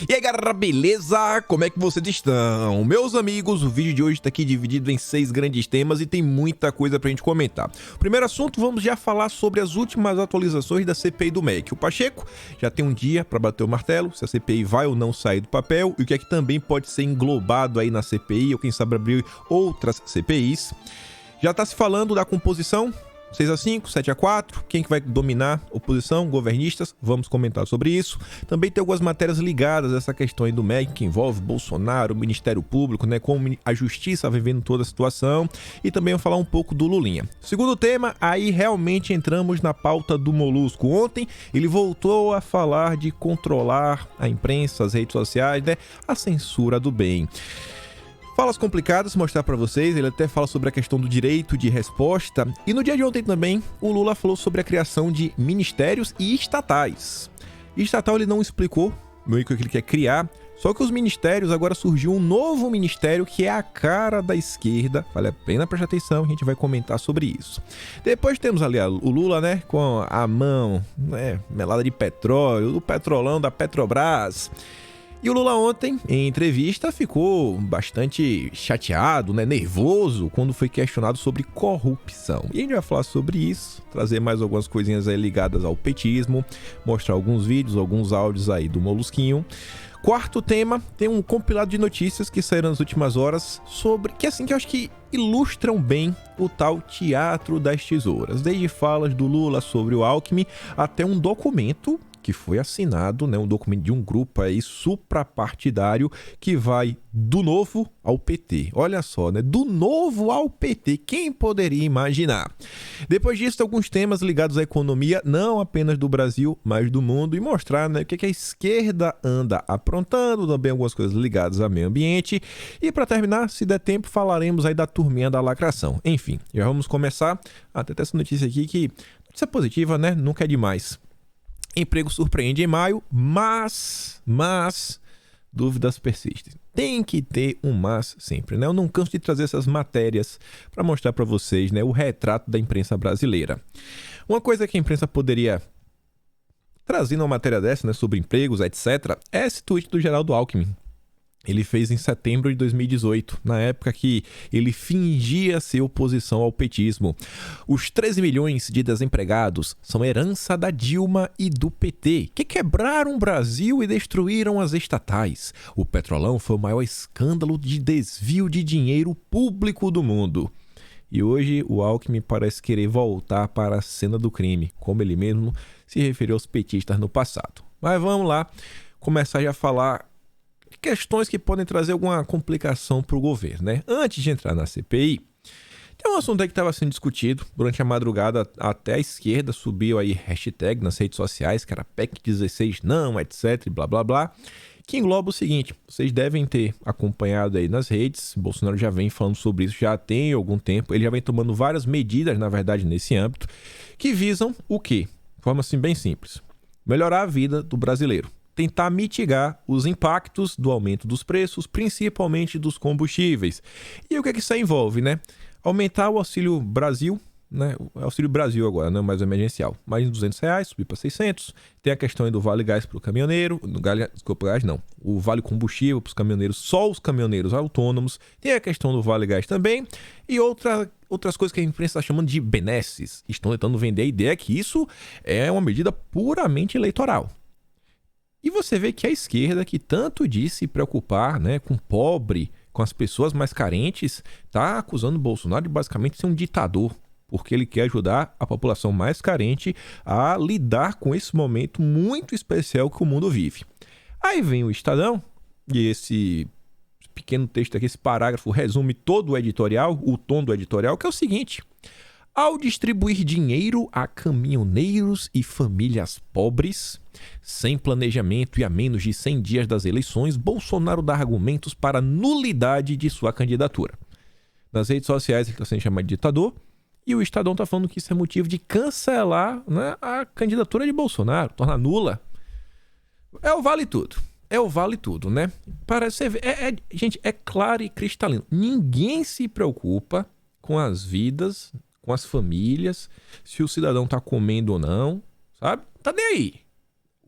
E aí galera, beleza? Como é que vocês estão? Meus amigos, o vídeo de hoje está aqui dividido em 6 grandes temas e tem muita coisa pra gente comentar. Primeiro assunto, vamos já falar sobre as últimas atualizações da CPI do MEC. O Pacheco já tem um dia para bater o martelo, se a CPI vai ou não sair do papel e o que é que também pode ser englobado aí na CPI ou quem sabe abrir outras CPIs. Já está se falando da composição 6-5, 7-4, quem que vai dominar? Oposição, governistas, vamos comentar sobre isso. Também tem algumas matérias ligadas a essa questão aí do MEC, que envolve Bolsonaro, o Ministério Público, né, como a Justiça vivendo toda a situação, e também vou falar um pouco do Lulinha. Segundo tema, aí realmente entramos na pauta do Molusco. Ontem ele voltou a falar de controlar a imprensa, as redes sociais, né, a censura do bem. Falas complicadas, mostrar para vocês, ele até fala sobre a questão do direito de resposta. E no dia de ontem também, o Lula falou sobre a criação de ministérios e estatais. Estatal ele não explicou meio que o que ele quer criar, só que os ministérios, agora surgiu um novo ministério que é a cara da esquerda. Vale a pena prestar atenção, a gente vai comentar sobre isso. Depois temos ali o Lula, né, com a mão, né, melada de petróleo, o petrolão da Petrobras. E o Lula ontem, em entrevista, ficou bastante chateado, né, nervoso, quando foi questionado sobre corrupção. E a gente vai falar sobre isso, trazer mais algumas coisinhas aí ligadas ao petismo, mostrar alguns vídeos, alguns áudios aí do Molusquinho. Quarto tema, tem um compilado de notícias que saíram nas últimas horas sobre, que assim, que eu acho que ilustram bem o tal teatro das tesouras. Desde falas do Lula sobre o Alckmin, até um documento que foi assinado, né, um documento de um grupo aí suprapartidário que vai do Novo ao PT. Olha só, né, do Novo ao PT, quem poderia imaginar? Depois disso, alguns temas ligados à economia, não apenas do Brasil, mas do mundo, e mostrar, né, o que a esquerda anda aprontando, também algumas coisas ligadas ao meio ambiente. E para terminar, se der tempo, falaremos aí da turminha da lacração. Enfim, já vamos começar. Até essa notícia aqui que, notícia positiva, né, nunca é demais. Emprego surpreende em maio, mas dúvidas persistem. Tem que ter um mas sempre, né? Eu não canso de trazer essas matérias para mostrar para vocês, né, o retrato da imprensa brasileira. Uma coisa que a imprensa poderia trazer numa matéria dessa, né, sobre empregos, etc., é esse tweet do Geraldo Alckmin. Ele fez em setembro de 2018, na época que ele fingia ser oposição ao petismo. Os 13 milhões de desempregados são herança da Dilma e do PT, que quebraram o Brasil e destruíram as estatais. O Petrolão foi o maior escândalo de desvio de dinheiro público do mundo. E hoje o Alckmin parece querer voltar para a cena do crime, como ele mesmo se referiu aos petistas no passado. Mas vamos lá, começar já a falar questões que podem trazer alguma complicação para o governo, né? Antes de entrar na CPI, tem um assunto aí que estava sendo discutido durante a madrugada, até a esquerda subiu aí hashtag nas redes sociais, que era PEC 16 não, etc, blá blá blá, que engloba o seguinte: vocês devem ter acompanhado aí nas redes, Bolsonaro já vem falando sobre isso já tem algum tempo, ele já vem tomando várias medidas, na verdade, nesse âmbito, que visam o quê? De forma assim bem simples, melhorar a vida do brasileiro. Tentar mitigar os impactos do aumento dos preços, principalmente dos combustíveis. E o que é que isso envolve, né? Aumentar o Auxílio Brasil, né? O Auxílio Brasil agora, não é mais emergencial. Mais de R$200, subir para 600. Tem a questão aí do Vale Gás para o caminhoneiro. Desculpa, gás não. O Vale Combustível para os caminhoneiros, só os caminhoneiros autônomos. Tem a questão do Vale Gás também. E outras coisas que a imprensa está chamando de benesses. Estão tentando vender a ideia que isso é uma medida puramente eleitoral. E você vê que a esquerda, que tanto disse se preocupar, né, com o pobre, com as pessoas mais carentes, está acusando o Bolsonaro de basicamente ser um ditador, porque ele quer ajudar a população mais carente a lidar com esse momento muito especial que o mundo vive. Aí vem o Estadão, e esse pequeno texto aqui, esse parágrafo, resume todo o editorial, o tom do editorial, que é o seguinte: ao distribuir dinheiro a caminhoneiros e famílias pobres, sem planejamento e a menos de 100 dias das eleições, Bolsonaro dá argumentos para a nulidade de sua candidatura. Nas redes sociais ele está sendo chamado de ditador, e o Estadão está falando que isso é motivo de cancelar, né, a candidatura de Bolsonaro, tornar nula. É o vale tudo. É o vale tudo, né? Parece, gente, é claro e cristalino. Ninguém se preocupa com as vidas, com as famílias, se o cidadão tá comendo ou não, sabe? Tá nem aí.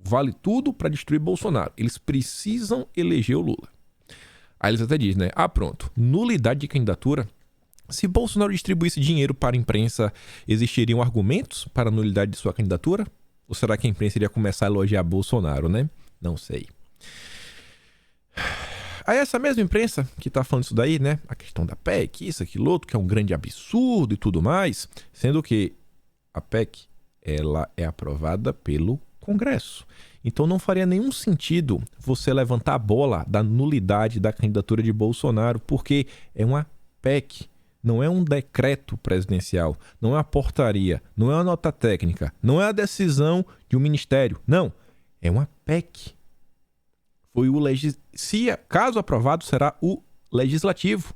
vale tudo para destruir Bolsonaro. Eles precisam eleger o Lula. Aí eles até dizem, né? Ah, pronto. Nulidade de candidatura. Se Bolsonaro distribuísse dinheiro para a imprensa, existiriam argumentos para a nulidade de sua candidatura? Ou será que a imprensa iria começar a elogiar Bolsonaro, né? Não sei. Aí essa mesma imprensa que tá falando isso daí, né? A questão da PEC, isso, aquilo outro, que é um grande absurdo e tudo mais. Sendo que a PEC, ela é aprovada pelo Congresso. Então não faria nenhum sentido você levantar a bola da nulidade da candidatura de Bolsonaro, porque é uma PEC. Não é um decreto presidencial, não é uma portaria, não é uma nota técnica, não é a decisão de um ministério. Não, é uma PEC. Foi o caso aprovado, será o legislativo.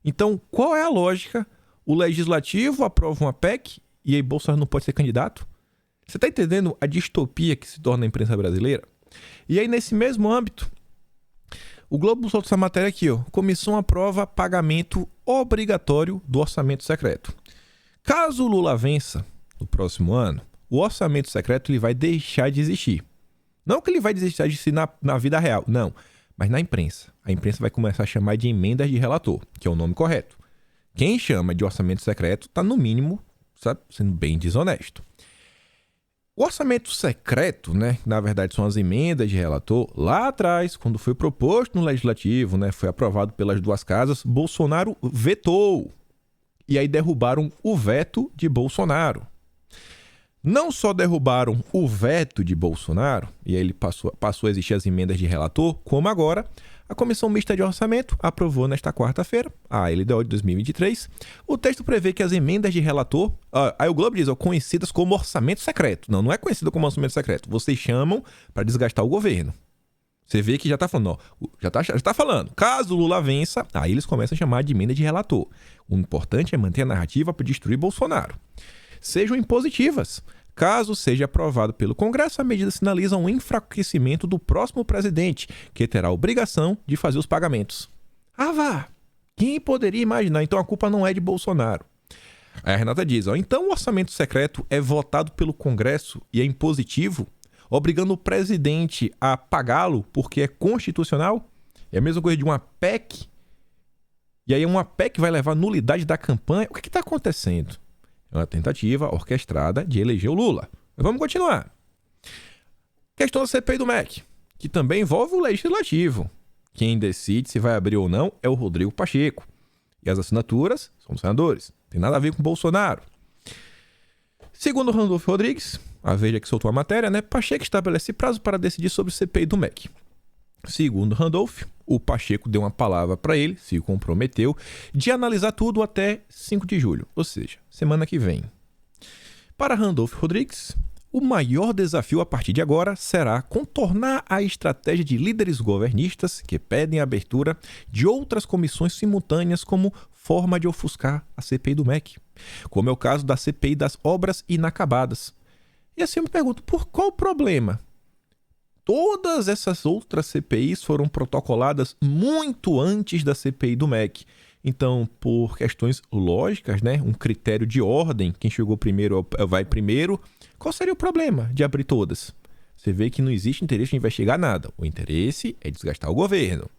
Então, qual é a lógica? O legislativo aprova uma PEC e aí Bolsonaro não pode ser candidato? Você está entendendo a distopia que se torna a imprensa brasileira? E aí, nesse mesmo âmbito, o Globo solta essa matéria aqui, ó. Comissão aprova pagamento obrigatório do orçamento secreto. Caso o Lula vença no próximo ano, o orçamento secreto ele vai deixar de existir. Não que ele vai deixar de existir na vida real, não. Mas na imprensa. A imprensa vai começar a chamar de emendas de relator, que é o nome correto. Quem chama de orçamento secreto está, no mínimo, sabe, sendo bem desonesto. O orçamento secreto, né, na verdade são as emendas de relator, lá atrás, quando foi proposto no Legislativo, né, foi aprovado pelas duas casas, Bolsonaro vetou. E aí derrubaram o veto de Bolsonaro. Não só derrubaram o veto de Bolsonaro, e aí ele passou a existir as emendas de relator, como agora a Comissão Mista de Orçamento aprovou nesta quarta-feira, a LDO de 2023, o texto prevê que as emendas de relator, aí o Globo diz, conhecidas como orçamento secreto. Não é conhecido como orçamento secreto. Vocês chamam para desgastar o governo. Você vê que já está falando, já tá falando. Caso o Lula vença, aí eles começam a chamar de emenda de relator. O importante é manter a narrativa para destruir Bolsonaro. Sejam impositivas. Caso seja aprovado pelo Congresso, a medida sinaliza um enfraquecimento do próximo presidente, que terá a obrigação de fazer os pagamentos. Ah, vá! Quem poderia imaginar? Então a culpa não é de Bolsonaro. Aí a Renata diz, então o orçamento secreto é votado pelo Congresso e é impositivo, obrigando o presidente a pagá-lo porque é constitucional? É a mesma coisa de uma PEC? E aí uma PEC vai levar à nulidade da campanha? O que está acontecendo? É uma tentativa orquestrada de eleger o Lula. Mas vamos continuar. Questão da CPI do MEC, que também envolve o Legislativo. Quem decide se vai abrir ou não é o Rodrigo Pacheco. E as assinaturas são dos senadores. Tem nada a ver com o Bolsonaro. Segundo Randolfo Rodrigues, a Veja que soltou a matéria, né? Pacheco estabelece prazo para decidir sobre o CPI do MEC. Segundo Randolph, o Pacheco deu uma palavra para ele, se comprometeu, de analisar tudo até 5 de julho, ou seja, semana que vem. Para Randolph Rodrigues, o maior desafio a partir de agora será contornar a estratégia de líderes governistas que pedem a abertura de outras comissões simultâneas como forma de ofuscar a CPI do MEC, como é o caso da CPI das obras inacabadas. E assim eu me pergunto, por qual o problema? Todas essas outras CPIs foram protocoladas muito antes da CPI do MEC. Então, por questões lógicas, né, um critério de ordem, quem chegou primeiro vai primeiro, qual seria o problema de abrir todas? Você vê que não existe interesse de investigar nada. O interesse é desgastar o governo.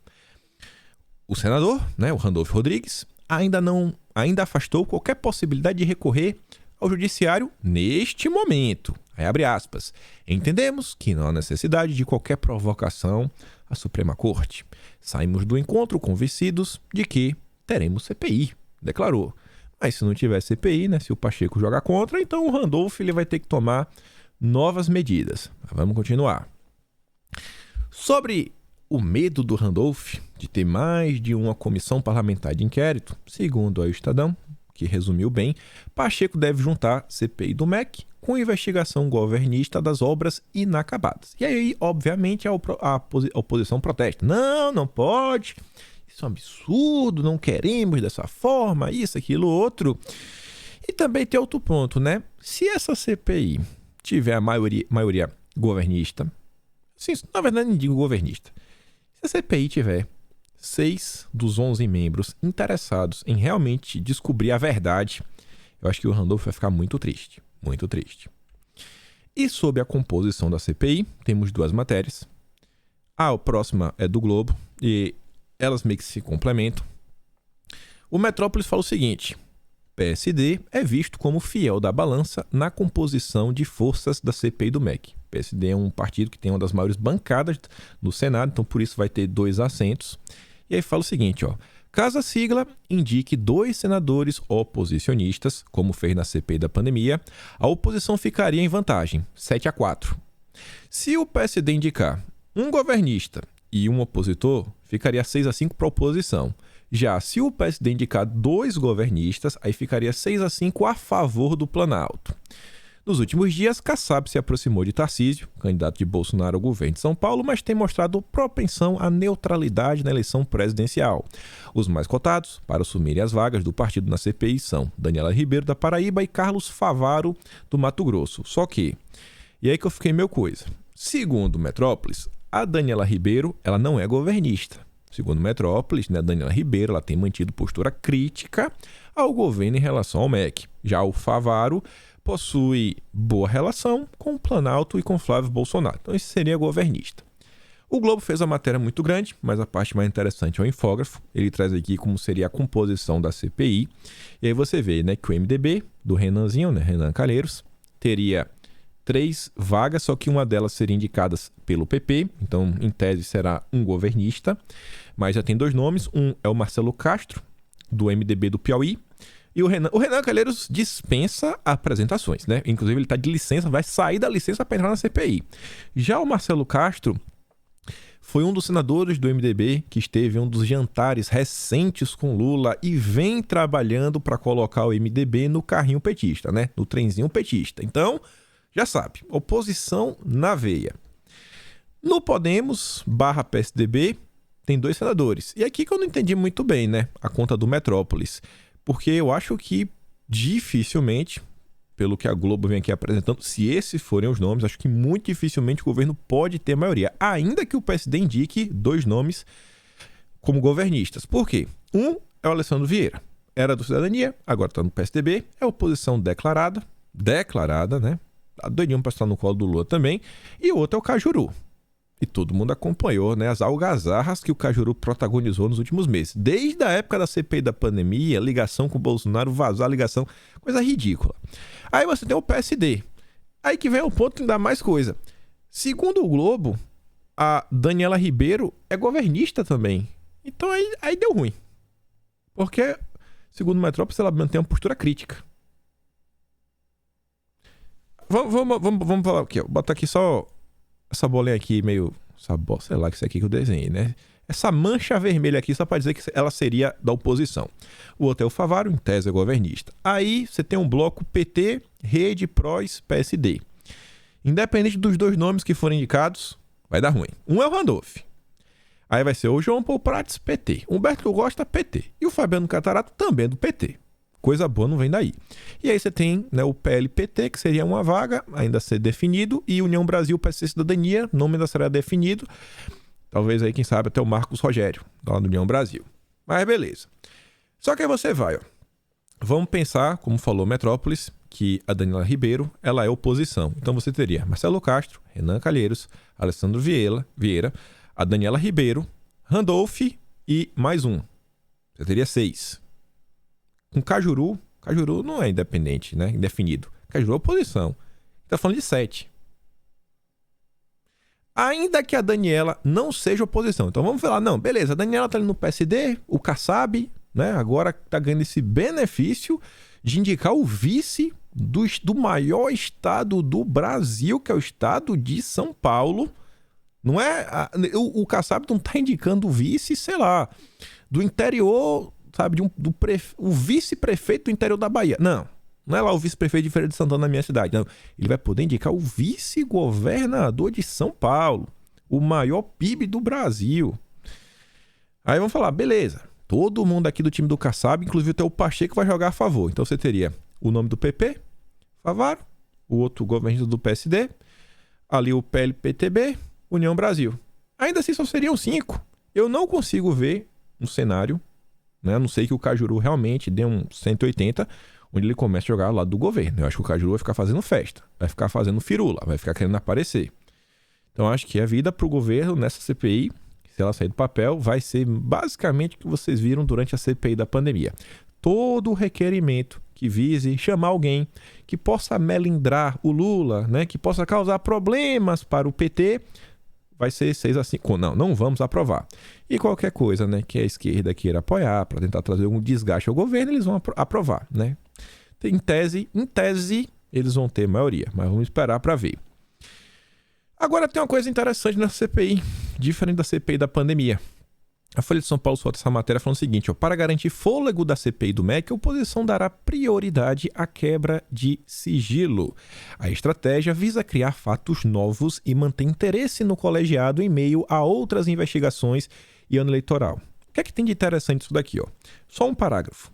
O senador, né, o Randolph Rodrigues, ainda afastou qualquer possibilidade de recorrer ao judiciário neste momento. Aí abre aspas. Entendemos que não há necessidade de qualquer provocação à Suprema Corte. Saímos do encontro convencidos de que teremos CPI, declarou. Mas se não tiver CPI, né, se o Pacheco jogar contra, então o Randolph ele vai ter que tomar novas medidas. Mas vamos continuar. Sobre o medo do Randolph de ter mais de uma comissão parlamentar de inquérito, segundo o Estadão, que resumiu bem, Pacheco deve juntar CPI do MEC com investigação governista das obras inacabadas. E aí, obviamente, a oposição protesta. Não pode. Isso é um absurdo, não queremos dessa forma, isso, aquilo, outro. E também tem outro ponto, né? Se essa CPI tiver a maioria governista, sim, na verdade não digo governista, se a CPI tiver 6 dos 11 membros interessados em realmente descobrir a verdade, eu acho que o Randolph vai ficar muito triste. Muito triste. E sobre a composição da CPI, temos duas matérias. A próxima é do Globo e elas meio que se complementam. O Metrópolis fala o seguinte: PSD é visto como fiel da balança na composição de forças da CPI do MEC. PSD é um partido que tem uma das maiores bancadas no Senado, então por isso vai ter 2 assentos. E aí fala o seguinte, ó: caso a sigla indique 2 senadores oposicionistas, como fez na CPI da pandemia, a oposição ficaria em vantagem, 7-4. Se o PSD indicar um governista e um opositor, ficaria 6-5 para a oposição. Já se o PSD indicar 2 governistas, aí ficaria 6-5 a favor do Planalto. Nos últimos dias, Kassab se aproximou de Tarcísio, candidato de Bolsonaro ao governo de São Paulo, mas tem mostrado propensão à neutralidade na eleição presidencial. Os mais cotados para assumirem as vagas do partido na CPI são Daniela Ribeiro, da Paraíba, e Carlos Favaro, do Mato Grosso. Só que, e aí que eu fiquei meio coisa, segundo Metrópolis, a Daniela Ribeiro, ela não é governista. Segundo Metrópolis, né, Daniela Ribeiro, ela tem mantido postura crítica ao governo em relação ao MEC. Já o Favaro possui boa relação com o Planalto e com Flávio Bolsonaro. Então, esse seria governista. O Globo fez uma matéria muito grande, mas a parte mais interessante é o infógrafo. Ele traz aqui como seria a composição da CPI. E aí você vê, né, que o MDB, do Renanzinho, né, Renan Calheiros, teria 3 vagas, só que uma delas seria indicada pelo PP, então em tese será um governista, mas já tem 2 nomes, um é o Marcelo Castro, do MDB do Piauí, e o Renan Calheiros dispensa apresentações, né? Inclusive ele está de licença, vai sair da licença para entrar na CPI. Já o Marcelo Castro foi um dos senadores do MDB que esteve em um dos jantares recentes com Lula e vem trabalhando para colocar o MDB no carrinho petista, né? No trenzinho petista. Então, já sabe, oposição na veia. No Podemos / PSDB tem 2 senadores. E aqui que eu não entendi muito bem, né? A conta do Metrópolis. Porque eu acho que dificilmente, pelo que a Globo vem aqui apresentando, se esses forem os nomes, acho que muito dificilmente o governo pode ter maioria. Ainda que o PSD indique 2 nomes como governistas. Por quê? Um é o Alessandro Vieira. Era do Cidadania, agora está no PSDB. É oposição declarada, né? Tá doidinho para estar no colo do Lula também. E o outro é o Cajuru. E todo mundo acompanhou, né, as algazarras que o Cajuru protagonizou nos últimos meses. Desde a época da CPI da pandemia, ligação com o Bolsonaro, vazar a ligação, coisa ridícula. Aí você tem o PSD. Aí que vem o ponto que dá mais coisa. Segundo o Globo, a Daniela Ribeiro é governista também. Então aí deu ruim. Porque, segundo o Metrópolis, ela mantém uma postura crítica. Vamos falar aqui, ó. Vou botar aqui só essa bolinha aqui meio... sei lá que isso aqui que eu desenhei, né? Essa mancha vermelha aqui só para dizer que ela seria da oposição. O outro é o Favaro, em tese é governista. Aí você tem um bloco PT, Rede, PROS, PSD. Independente dos 2 nomes que forem indicados, vai dar ruim. Um é o Randolph. Aí vai ser o João Paulo Prats, PT. Humberto Costa, PT. E o Fabiano Catarato também é do PT. Coisa boa não vem daí. E aí você tem, né, o PLPT, que seria uma vaga, ainda a ser definido, e União Brasil, PSC Cidadania, nome ainda será definido. Talvez aí, quem sabe, até o Marcos Rogério, lá do União Brasil. Mas beleza. Só que aí você vai, ó. Vamos pensar, como falou Metrópolis, que a Daniela Ribeiro, ela é oposição. Então você teria Marcelo Castro, Renan Calheiros, Alessandro Vieira, a Daniela Ribeiro, Randolph e mais um. Você teria 6. Com Cajuru não é independente, né? Indefinido. Cajuru é oposição. Tá falando de 7. Ainda que a Daniela não seja oposição. Então vamos falar, não, beleza, a Daniela tá ali no PSD, o Kassab, né? Agora tá ganhando esse benefício de indicar o vice do maior estado do Brasil, que é o estado de São Paulo. Não é... O Kassab não tá indicando o vice, sei lá, do interior... sabe, o vice-prefeito do interior da Bahia. Não é lá o vice-prefeito de Feira de Santana na minha cidade. Não. Ele vai poder indicar o vice-governador de São Paulo, o maior PIB do Brasil. Aí vamos falar, beleza, todo mundo aqui do time do Kassab, inclusive até o Pacheco, vai jogar a favor. Então você teria o nome do PP, Favaro, o outro governador do PSD, ali o PLPTB, União Brasil. Ainda assim só seriam 5. Eu não consigo ver um cenário, né? A não sei que o Cajuru realmente dê um 180. onde ele começa a jogar ao lado do governo. Eu acho que o Cajuru vai ficar fazendo festa, vai ficar fazendo firula, vai ficar querendo aparecer. Então, acho que a vida para o governo nessa CPI, se ela sair do papel, vai ser basicamente o que vocês viram durante a CPI da pandemia. Todo requerimento que vise chamar alguém que possa melindrar o Lula, né, que possa causar problemas para o PT, vai ser 6-5. Não vamos aprovar. E qualquer coisa, né, que a esquerda queira apoiar para tentar trazer algum desgaste ao governo, eles vão aprovar, né? Em tese, eles vão ter maioria, mas vamos esperar para ver. Agora tem uma coisa interessante nessa CPI, diferente da CPI da pandemia. A Folha de São Paulo solta essa matéria falando o seguinte, para garantir fôlego da CPI do MEC, a oposição dará prioridade à quebra de sigilo. A estratégia visa criar fatos novos e manter interesse no colegiado em meio a outras investigações e ano eleitoral. O que é que tem de interessante isso daqui? Só um parágrafo.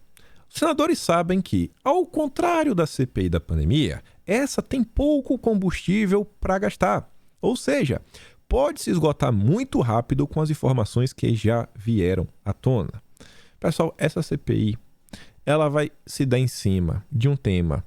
Os senadores sabem que, ao contrário da CPI da pandemia, essa tem pouco combustível para gastar. Ou seja, pode se esgotar muito rápido com as informações que já vieram à tona. Pessoal, essa CPI, ela vai se dar em cima de um tema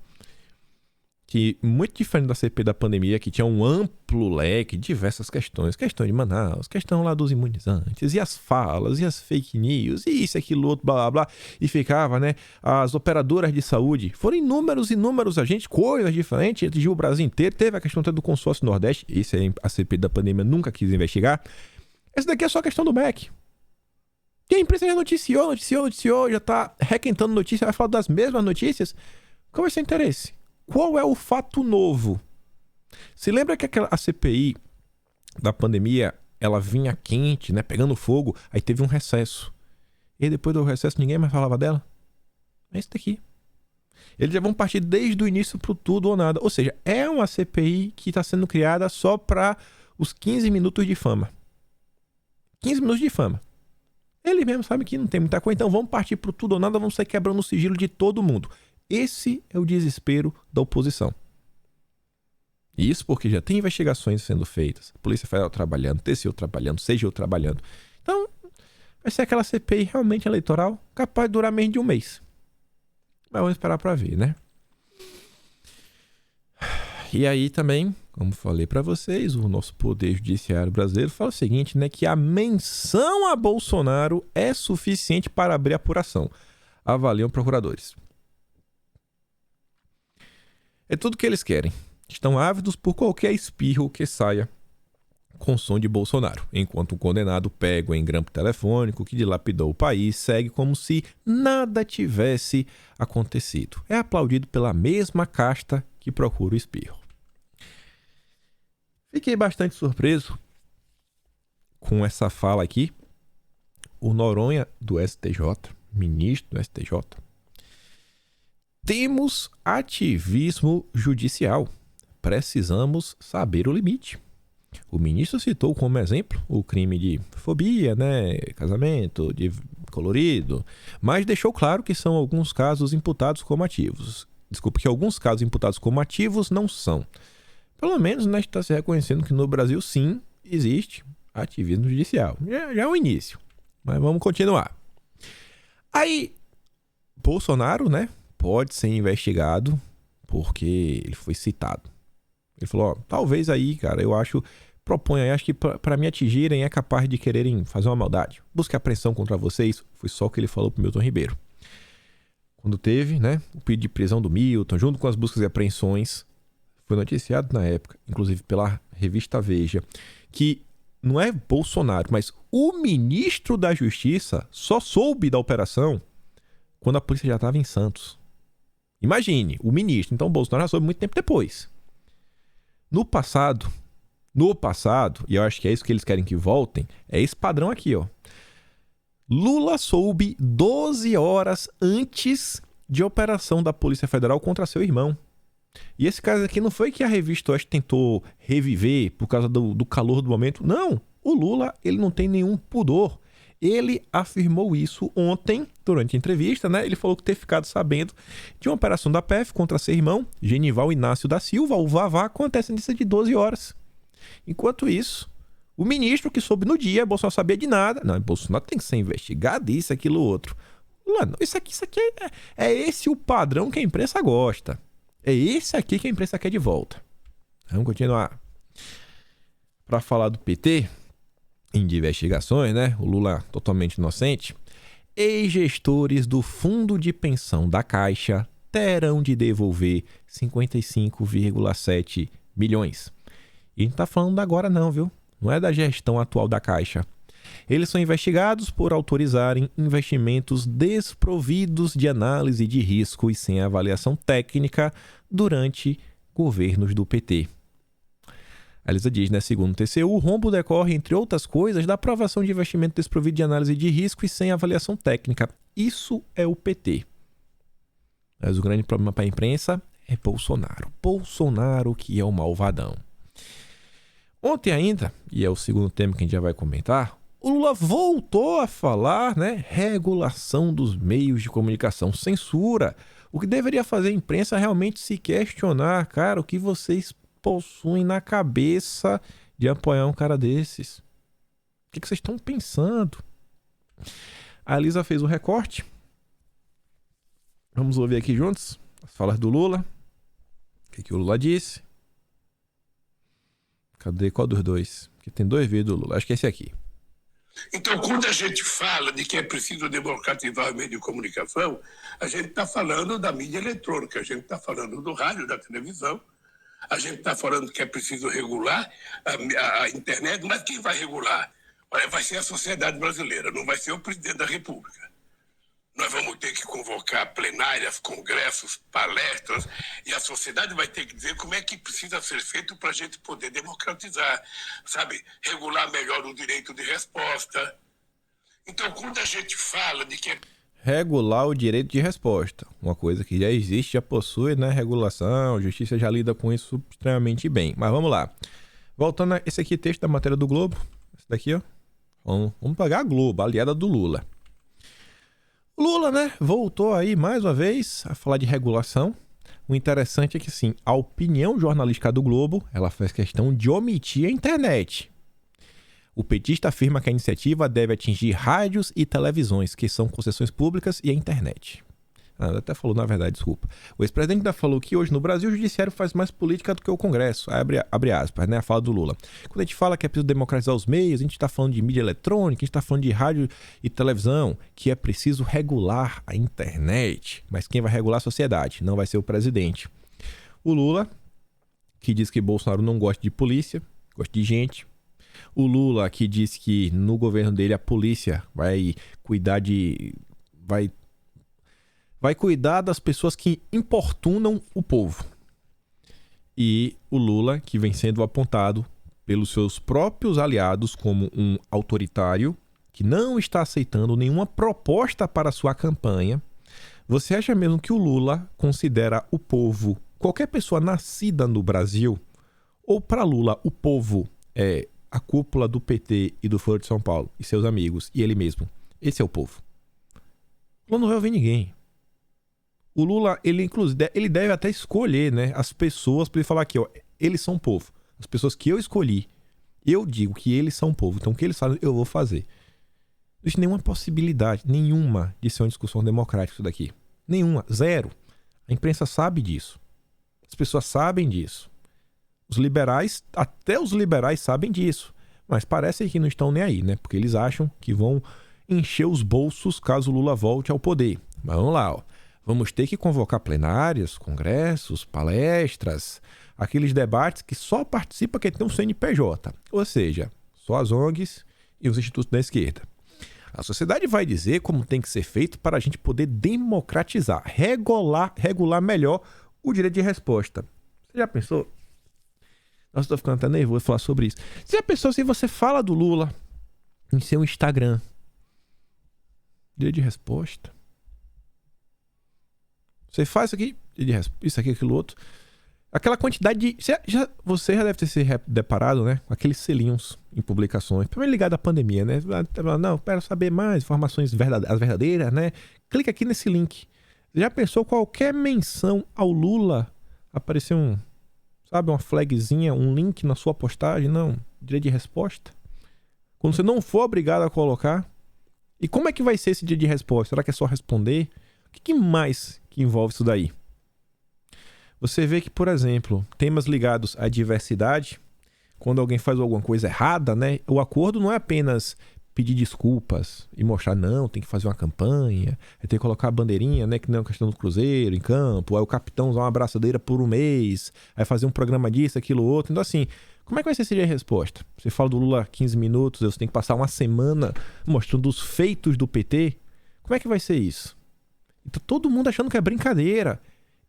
que, muito diferente da CPI da pandemia, que tinha um amplo leque de diversas questões. Questão de Manaus, questão lá dos imunizantes, e as falas, e as fake news, e isso, aquilo, outro, blá, blá, blá. E ficava, né, as operadoras de saúde. Foram inúmeros agentes, coisas diferentes, atingiu o Brasil inteiro. Teve a questão até do consórcio Nordeste, isso aí a CPI da pandemia nunca quis investigar. Essa daqui é só a questão do MEC. E a imprensa já noticiou, já tá requentando notícia, vai falar das mesmas notícias. Qual é o seu interesse? Qual é o fato novo? Se lembra que a CPI da pandemia, ela vinha quente, né, pegando fogo, aí teve um recesso. E depois do recesso ninguém mais falava dela? É isso daqui. Eles já vão partir desde o início pro tudo ou nada. Ou seja, é uma CPI que está sendo criada só para os 15 minutos de fama. 15 minutos de fama. Ele mesmo sabe que não tem muita coisa, então vamos partir pro tudo ou nada, vamos sair quebrando o sigilo de todo mundo. Esse é o desespero da oposição. Isso porque já tem investigações sendo feitas, Polícia Federal trabalhando, TCU trabalhando, CGU trabalhando. Então, vai ser aquela CPI realmente eleitoral capaz de durar menos de um mês. Mas vamos esperar para ver, né? E aí também, como falei para vocês, o nosso Poder Judiciário brasileiro fala o seguinte, né? Que a menção a Bolsonaro é suficiente para abrir apuração. Avaliam procuradores. É tudo que eles querem. Estão ávidos por qualquer espirro que saia com som de Bolsonaro, enquanto o condenado pego em grampo telefônico que dilapidou o país segue como se nada tivesse acontecido. É aplaudido pela mesma casta que procura o espirro. Fiquei bastante surpreso com essa fala aqui. O Noronha do STJ, ministro do STJ, temos ativismo judicial. Precisamos saber o limite. O ministro citou como exemplo o crime de fobia, né, casamento, de colorido, mas deixou claro que são alguns casos imputados como ativos. Desculpe, que alguns casos imputados como ativos não são. Pelo menos, né, está se reconhecendo que no Brasil, sim, existe ativismo judicial. Já é o início, mas vamos continuar. Aí, Bolsonaro, né, pode ser investigado porque ele foi citado. Ele falou, talvez aí, cara, eu acho, proponho aí, acho que para me atingirem é capaz de quererem fazer uma maldade. Busque apreensão contra vocês, foi só o que ele falou pro Milton Ribeiro. Quando teve, né, o pedido de prisão do Milton, junto com as buscas e apreensões, foi noticiado na época, inclusive pela revista Veja, que não é Bolsonaro, mas o ministro da Justiça só soube da operação quando a polícia já estava em Santos. Imagine, o ministro. Então, o Bolsonaro soube muito tempo depois. No passado, e eu acho que é isso que eles querem que voltem, é esse padrão aqui, Lula soube 12 horas antes de operação da Polícia Federal contra seu irmão. E esse caso aqui não foi que a revista Oeste tentou reviver por causa do calor do momento. Não, o Lula, ele não tem nenhum pudor. Ele afirmou isso ontem, durante a entrevista, né? Ele falou que ter ficado sabendo de uma operação da PF contra seu irmão, Genival Inácio da Silva, o Vavá, com antecedência de 12 horas. Enquanto isso, o ministro que soube no dia, Bolsonaro sabia de nada. Não, Bolsonaro tem que ser investigado, isso, aquilo, outro. Lula, não, isso aqui é esse o padrão que a imprensa gosta. É esse aqui que a imprensa quer de volta. Vamos continuar. Para falar do PT, de investigações, né? O Lula totalmente inocente. Ex-gestores do Fundo de Pensão da Caixa terão de devolver 55,7 milhões. E a gente tá falando agora não, viu? Não é da gestão atual da Caixa. Eles são investigados por autorizarem investimentos desprovidos de análise de risco e sem avaliação técnica durante governos do PT. A Elisa diz, né, segundo o TCU, o rombo decorre, entre outras coisas, da aprovação de investimento desprovido de análise de risco e sem avaliação técnica. Isso é o PT. Mas o grande problema para a imprensa é Bolsonaro. Bolsonaro que é o malvadão. Ontem ainda, e é o segundo tema que a gente já vai comentar, o Lula voltou a falar, né, regulação dos meios de comunicação, censura. O que deveria fazer a imprensa realmente se questionar, cara, o que vocês possuem na cabeça de apoiar um cara desses? O que vocês estão pensando? A Elisa fez o recorte. Vamos ouvir aqui juntos as falas do Lula. O que o Lula disse? Cadê? Qual dos dois? Porque tem dois vídeos do Lula. Acho que é esse aqui. Então, quando a gente fala de que é preciso democratizar o meio de comunicação, a gente está falando da mídia eletrônica, a gente está falando do rádio, da televisão, a gente está falando que é preciso regular a internet, mas quem vai regular? Olha, vai ser a sociedade brasileira, não vai ser o presidente da República. Nós vamos ter que convocar plenárias, congressos, palestras, e a sociedade vai ter que dizer como é que precisa ser feito para a gente poder democratizar, sabe? Regular melhor o direito de resposta. Então, quando a gente fala de que... Regular o direito de resposta. Uma coisa que já existe, já possui, né? Regulação, a justiça já lida com isso extremamente bem. Mas vamos lá. Voltando a esse aqui, texto da matéria do Globo. Esse daqui, ó. Vamos pagar a Globo, a aliada do Lula. O Lula, né, voltou aí mais uma vez a falar de regulação. O interessante é que, sim, a opinião jornalística do Globo, ela faz questão de omitir a internet. O petista afirma que a iniciativa deve atingir rádios e televisões, que são concessões públicas, e a internet. Até falou, na verdade, desculpa. O ex-presidente ainda falou que hoje no Brasil o judiciário faz mais política do que o Congresso. Abre aspas, né? A fala do Lula. Quando a gente fala que é preciso democratizar os meios, a gente está falando de mídia eletrônica, a gente está falando de rádio e televisão, que é preciso regular a internet. Mas quem vai regular a sociedade? Não vai ser o presidente. O Lula, que diz que Bolsonaro não gosta de polícia, gosta de gente. O Lula, que diz que no governo dele a polícia vai cuidar vai cuidar das pessoas que importunam o povo. E o Lula, que vem sendo apontado pelos seus próprios aliados como um autoritário, que não está aceitando nenhuma proposta para sua campanha. Você acha mesmo que o Lula considera o povo, qualquer pessoa nascida no Brasil, ou para Lula o povo é a cúpula do PT e do Foro de São Paulo, e seus amigos, e ele mesmo? Esse é o povo. O Lula não vai ouvir ninguém. O Lula, ele deve até escolher, né, as pessoas para ele falar aqui, ó, eles são o povo. As pessoas que eu escolhi, eu digo que eles são o povo. Então o que eles falam, eu vou fazer. Não existe nenhuma possibilidade, nenhuma, de ser uma discussão democrática isso daqui. Nenhuma, zero. A imprensa sabe disso. As pessoas sabem disso. Os liberais, até os liberais sabem disso. Mas parece que não estão nem aí, né? Porque eles acham que vão encher os bolsos caso o Lula volte ao poder. Mas vamos lá, ó. Vamos ter que convocar plenárias, congressos, palestras, aqueles debates que só participa quem tem um CNPJ, ou seja, só as ONGs e os institutos da esquerda. A sociedade vai dizer como tem que ser feito para a gente poder democratizar, regular melhor o direito de resposta. Você já pensou? Nossa, estou ficando até nervoso de falar sobre isso. Você já pensou se você fala do Lula em seu Instagram? Direito de resposta. Você faz isso aqui, isso aqui, aquilo outro. Aquela quantidade de... Você já deve ter se deparado, né? Com aqueles selinhos em publicações. Primeiro ligado à pandemia, né? Não, quero saber mais informações as verdadeiras, né? Clica aqui nesse link. Você já pensou qualquer menção ao Lula aparecer uma flagzinha, um link na sua postagem? Não, direito de resposta. Quando você não for obrigado a colocar, E como é que vai ser esse dia de resposta? Será que é só responder? O que mais que envolve isso daí? Você vê que, por exemplo, temas ligados à diversidade, quando alguém faz alguma coisa errada, né? O acordo não é apenas pedir desculpas e mostrar, não, tem que fazer uma campanha, tem que colocar a bandeirinha, né? Que não é uma questão do Cruzeiro em campo, aí o capitão usar uma abraçadeira por um mês, aí fazer um programa disso, aquilo, outro. Então, assim, como é que vai ser esse dia de resposta? Você fala do Lula 15 minutos, você tem que passar uma semana mostrando os feitos do PT. Como é que vai ser isso? Então, todo mundo achando que é brincadeira.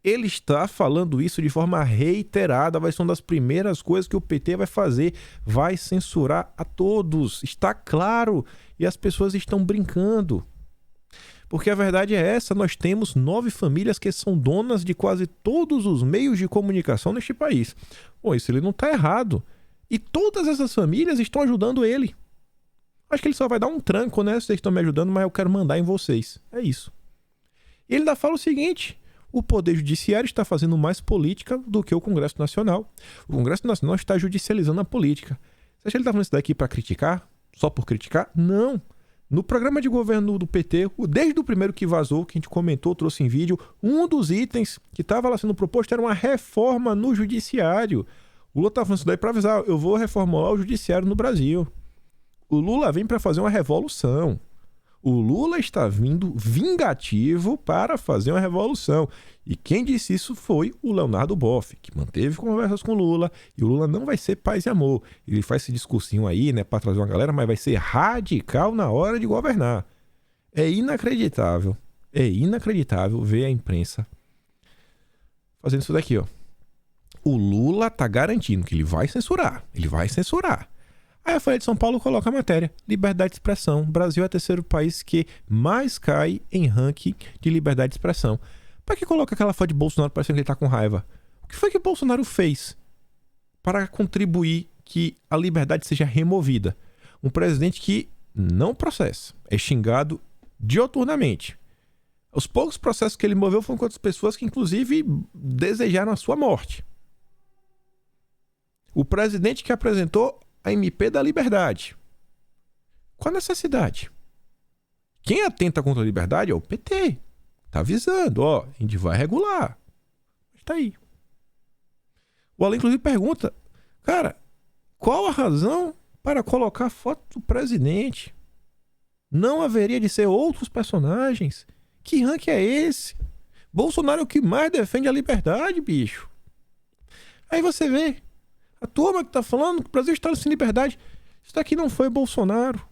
Ele está falando isso de forma reiterada, vai ser uma das primeiras coisas que o PT vai fazer, vai censurar a todos, está claro, e as pessoas estão brincando. Porque a verdade é essa, nós temos 9 famílias que são donas de quase todos os meios de comunicação neste país. Bom, isso ele não está errado. E todas essas famílias estão ajudando ele. Acho que ele só vai dar um tranco, né? Vocês estão me ajudando, mas eu quero mandar em vocês. É isso. E ele ainda fala o seguinte: o Poder Judiciário está fazendo mais política do que o Congresso Nacional. O Congresso Nacional está judicializando a política. Você acha que ele está falando isso daqui para criticar? Só por criticar? Não. No programa de governo do PT, desde o primeiro que vazou, que a gente comentou, trouxe em vídeo, um dos itens que estava lá sendo proposto era uma reforma no Judiciário. O Lula está falando isso daí para avisar: eu vou reformular o Judiciário no Brasil. O Lula vem para fazer uma revolução. O Lula está vindo vingativo para fazer uma revolução. E quem disse isso foi o Leonardo Boff, que manteve conversas com o Lula. E o Lula não vai ser paz e amor. Ele faz esse discursinho aí, né, para trazer uma galera, mas vai ser radical na hora de governar. É inacreditável ver a imprensa fazendo isso daqui, ó. O Lula tá garantindo que ele vai censurar. Aí a Folha de São Paulo coloca a matéria: liberdade de expressão. Brasil é o terceiro país que mais cai em ranking de liberdade de expressão. Para que coloca aquela foto de Bolsonaro parecendo que ele tá com raiva? O que foi que Bolsonaro fez para contribuir que a liberdade seja removida? Um presidente que não processa, é xingado dioturnamente. Os poucos processos que ele moveu foram contra as pessoas que, inclusive, desejaram a sua morte. O presidente que apresentou a MP da liberdade. Qual a necessidade? Quem atenta contra a liberdade é o PT. Tá avisando, ó, a gente vai regular. Está aí. O Alan, inclusive, pergunta: cara, qual a razão para colocar foto do presidente? Não haveria de ser outros personagens? Que ranking é esse? Bolsonaro é o que mais defende a liberdade, bicho. Aí você vê a turma que tá falando que o Brasil está sem liberdade. Isso daqui não foi Bolsonaro.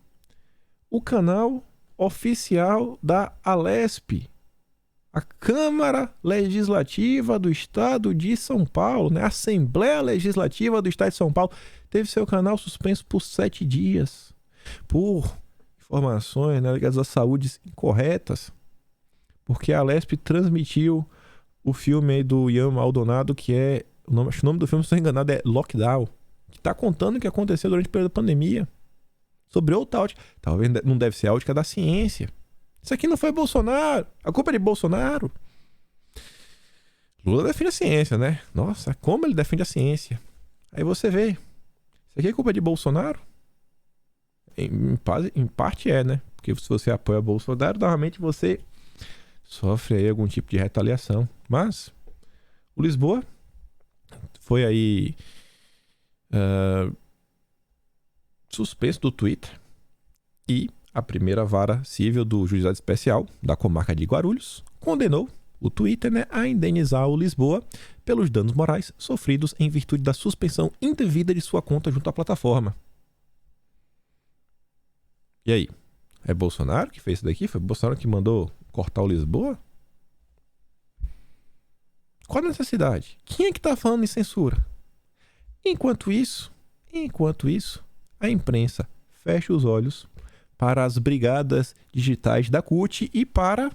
O canal oficial da Alesp, a Câmara Legislativa do Estado de São Paulo, né? A Assembleia Legislativa do Estado de São Paulo, teve seu canal suspenso por 7 dias. Por informações, né, ligadas à saúde incorretas. Porque a Alesp transmitiu o filme aí do Ian Maldonado, que é... o nome do filme, se não estou enganado, é Lockdown, que está contando o que aconteceu durante o período da pandemia. Sobre outra ótica. Talvez não deve ser a ótica da ciência. Isso aqui não foi Bolsonaro. A culpa é de Bolsonaro. Lula defende a ciência, né? Nossa, como ele defende a ciência. Aí você vê. Isso aqui é culpa de Bolsonaro? Em parte é, né? Porque se você apoia Bolsonaro, normalmente você sofre aí algum tipo de retaliação. Mas o Lisboa foi aí suspenso do Twitter, e a primeira vara civil do Juizado Especial da comarca de Guarulhos condenou o Twitter, né, a indenizar o Lisboa pelos danos morais sofridos em virtude da suspensão indevida de sua conta junto à plataforma. E aí? É Bolsonaro que fez isso daqui? Foi Bolsonaro que mandou cortar o Lisboa? Qual a necessidade? Quem é que está falando em censura? Enquanto isso, a imprensa fecha os olhos para as brigadas digitais da CUT e para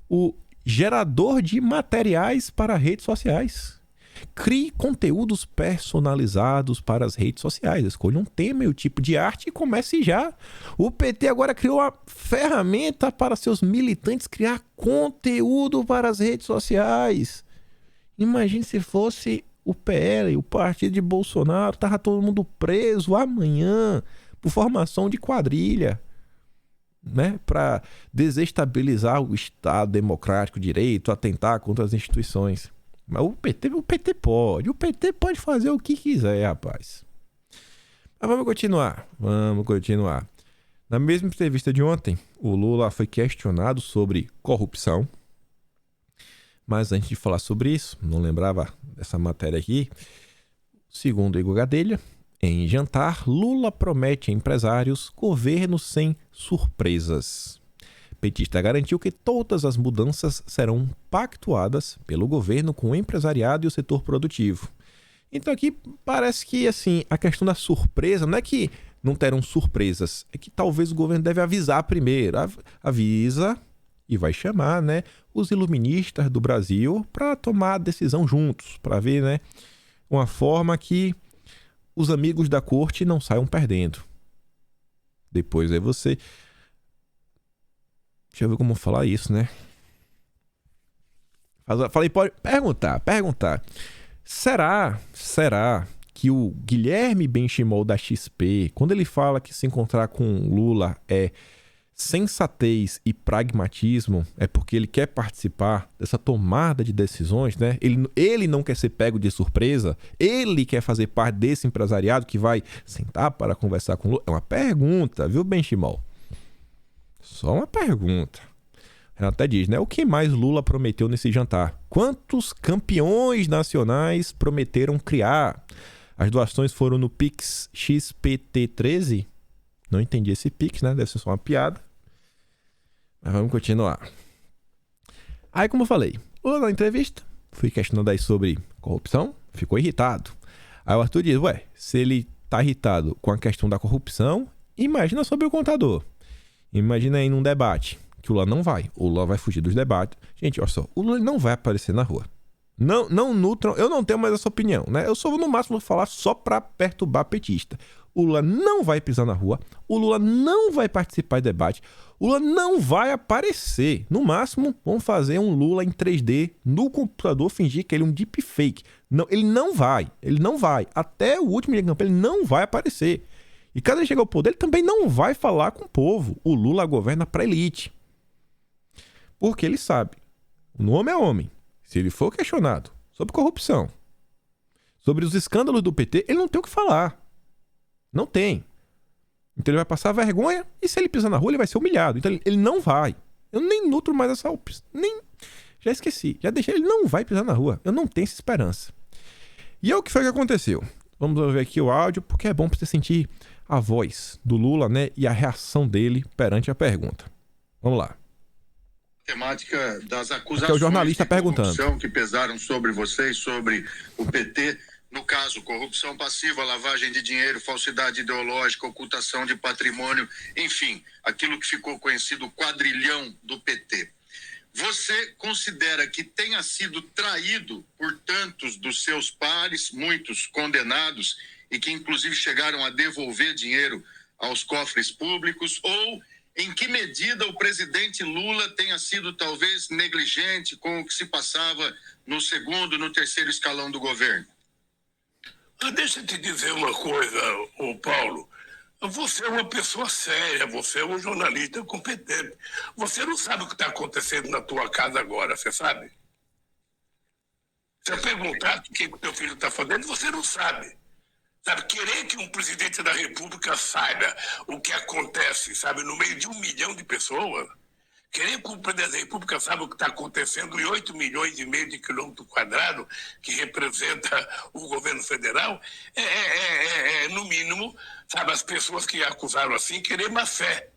o gerador de materiais para redes sociais. Crie conteúdos personalizados para as redes sociais. Escolha um tema e o tipo de arte e comece já. O PT agora criou uma ferramenta para seus militantes criar conteúdo para as redes sociais. Imagine se fosse o PL, o partido de Bolsonaro, tava todo mundo preso amanhã por formação de quadrilha. né, para desestabilizar o Estado democrático, direito, atentar contra as instituições. Mas o PT pode fazer o que quiser, rapaz. Mas vamos continuar. Na mesma entrevista de ontem, o Lula foi questionado sobre corrupção. Mas antes de falar sobre isso, não lembrava dessa matéria aqui. Segundo Igor Gadelha, em jantar, Lula promete a empresários governo sem surpresas. Petista garantiu que todas as mudanças serão pactuadas pelo governo com o empresariado e o setor produtivo. Então aqui parece que assim, a questão da surpresa não é que não terão surpresas, é que talvez o governo deve avisar primeiro. Avisa e vai chamar, né, os iluministas do Brasil para tomar a decisão juntos, para ver, né, uma forma que os amigos da corte não saiam perdendo. Depois é você... Deixa eu ver como falar isso, né? Falei, pode perguntar. Será que o Guilherme Benchimol da XP, quando ele fala que se encontrar com Lula é sensatez e pragmatismo, é porque ele quer participar dessa tomada de decisões, né? Ele não quer ser pego de surpresa, ele quer fazer parte desse empresariado que vai sentar para conversar com Lula. É uma pergunta, viu, Benchimol? Só uma pergunta. Ela até diz, né? O que mais Lula prometeu nesse jantar? Quantos campeões nacionais prometeram criar? As doações foram no Pix XPT13? Não entendi esse Pix, né? Deve ser só uma piada. Mas vamos continuar. Aí, como eu falei, Lula na entrevista, fui questionando aí sobre corrupção, ficou irritado. Aí o Arthur diz, se ele tá irritado com a questão da corrupção, imagina sobre o contador. Imagina aí num debate, que o Lula não vai. O Lula vai fugir dos debates. Gente, olha só, o Lula não vai aparecer na rua. Não nutram, eu não tenho mais essa opinião, né? Eu só no máximo vou falar só pra perturbar petista. O Lula não vai pisar na rua, o Lula não vai participar de debate, o Lula não vai aparecer. No máximo, vamos fazer um Lula em 3D no computador, fingir que ele é um deepfake. Não, ele não vai. Até o último dia de campanha, ele não vai aparecer. E caso ele chegue ao poder, ele também não vai falar com o povo. O Lula governa pra elite. Porque ele sabe, o homem é homem. Se ele for questionado sobre corrupção, sobre os escândalos do PT, ele não tem o que falar. Não tem. Então ele vai passar vergonha e se ele pisar na rua, ele vai ser humilhado. Então ele não vai. Eu nem nutro mais essa opção. Já esqueci. Já deixei. Ele não vai pisar na rua. Eu não tenho essa esperança. E é o que foi que aconteceu. Vamos ver aqui o áudio, porque é bom para você sentir a voz do Lula, né? E a reação dele perante a pergunta. Vamos lá. Temática das acusações aqui é o jornalista de perguntando corrupção que pesaram sobre vocês, sobre o PT, no caso, corrupção passiva, lavagem de dinheiro, falsidade ideológica, ocultação de patrimônio, enfim, aquilo que ficou conhecido quadrilhão do PT. Você considera que tenha sido traído por tantos dos seus pares, muitos condenados, e que inclusive chegaram a devolver dinheiro aos cofres públicos, ou em que medida o presidente Lula tenha sido talvez negligente com o que se passava no segundo, no terceiro escalão do governo? Deixa eu te dizer uma coisa, Paulo. Você é uma pessoa séria, você é um jornalista competente. Você não sabe o que está acontecendo na tua casa agora, você sabe? Se eu perguntar o que o teu filho está fazendo, você não sabe. Sabe, querer que um presidente da República saiba o que acontece, sabe, no meio de 1 milhão de pessoas, querer que o presidente da República saiba o que está acontecendo em 8,5 milhões de quilômetros quadrados, que representa o governo federal, no mínimo, sabe, as pessoas que acusaram assim, querer má fé.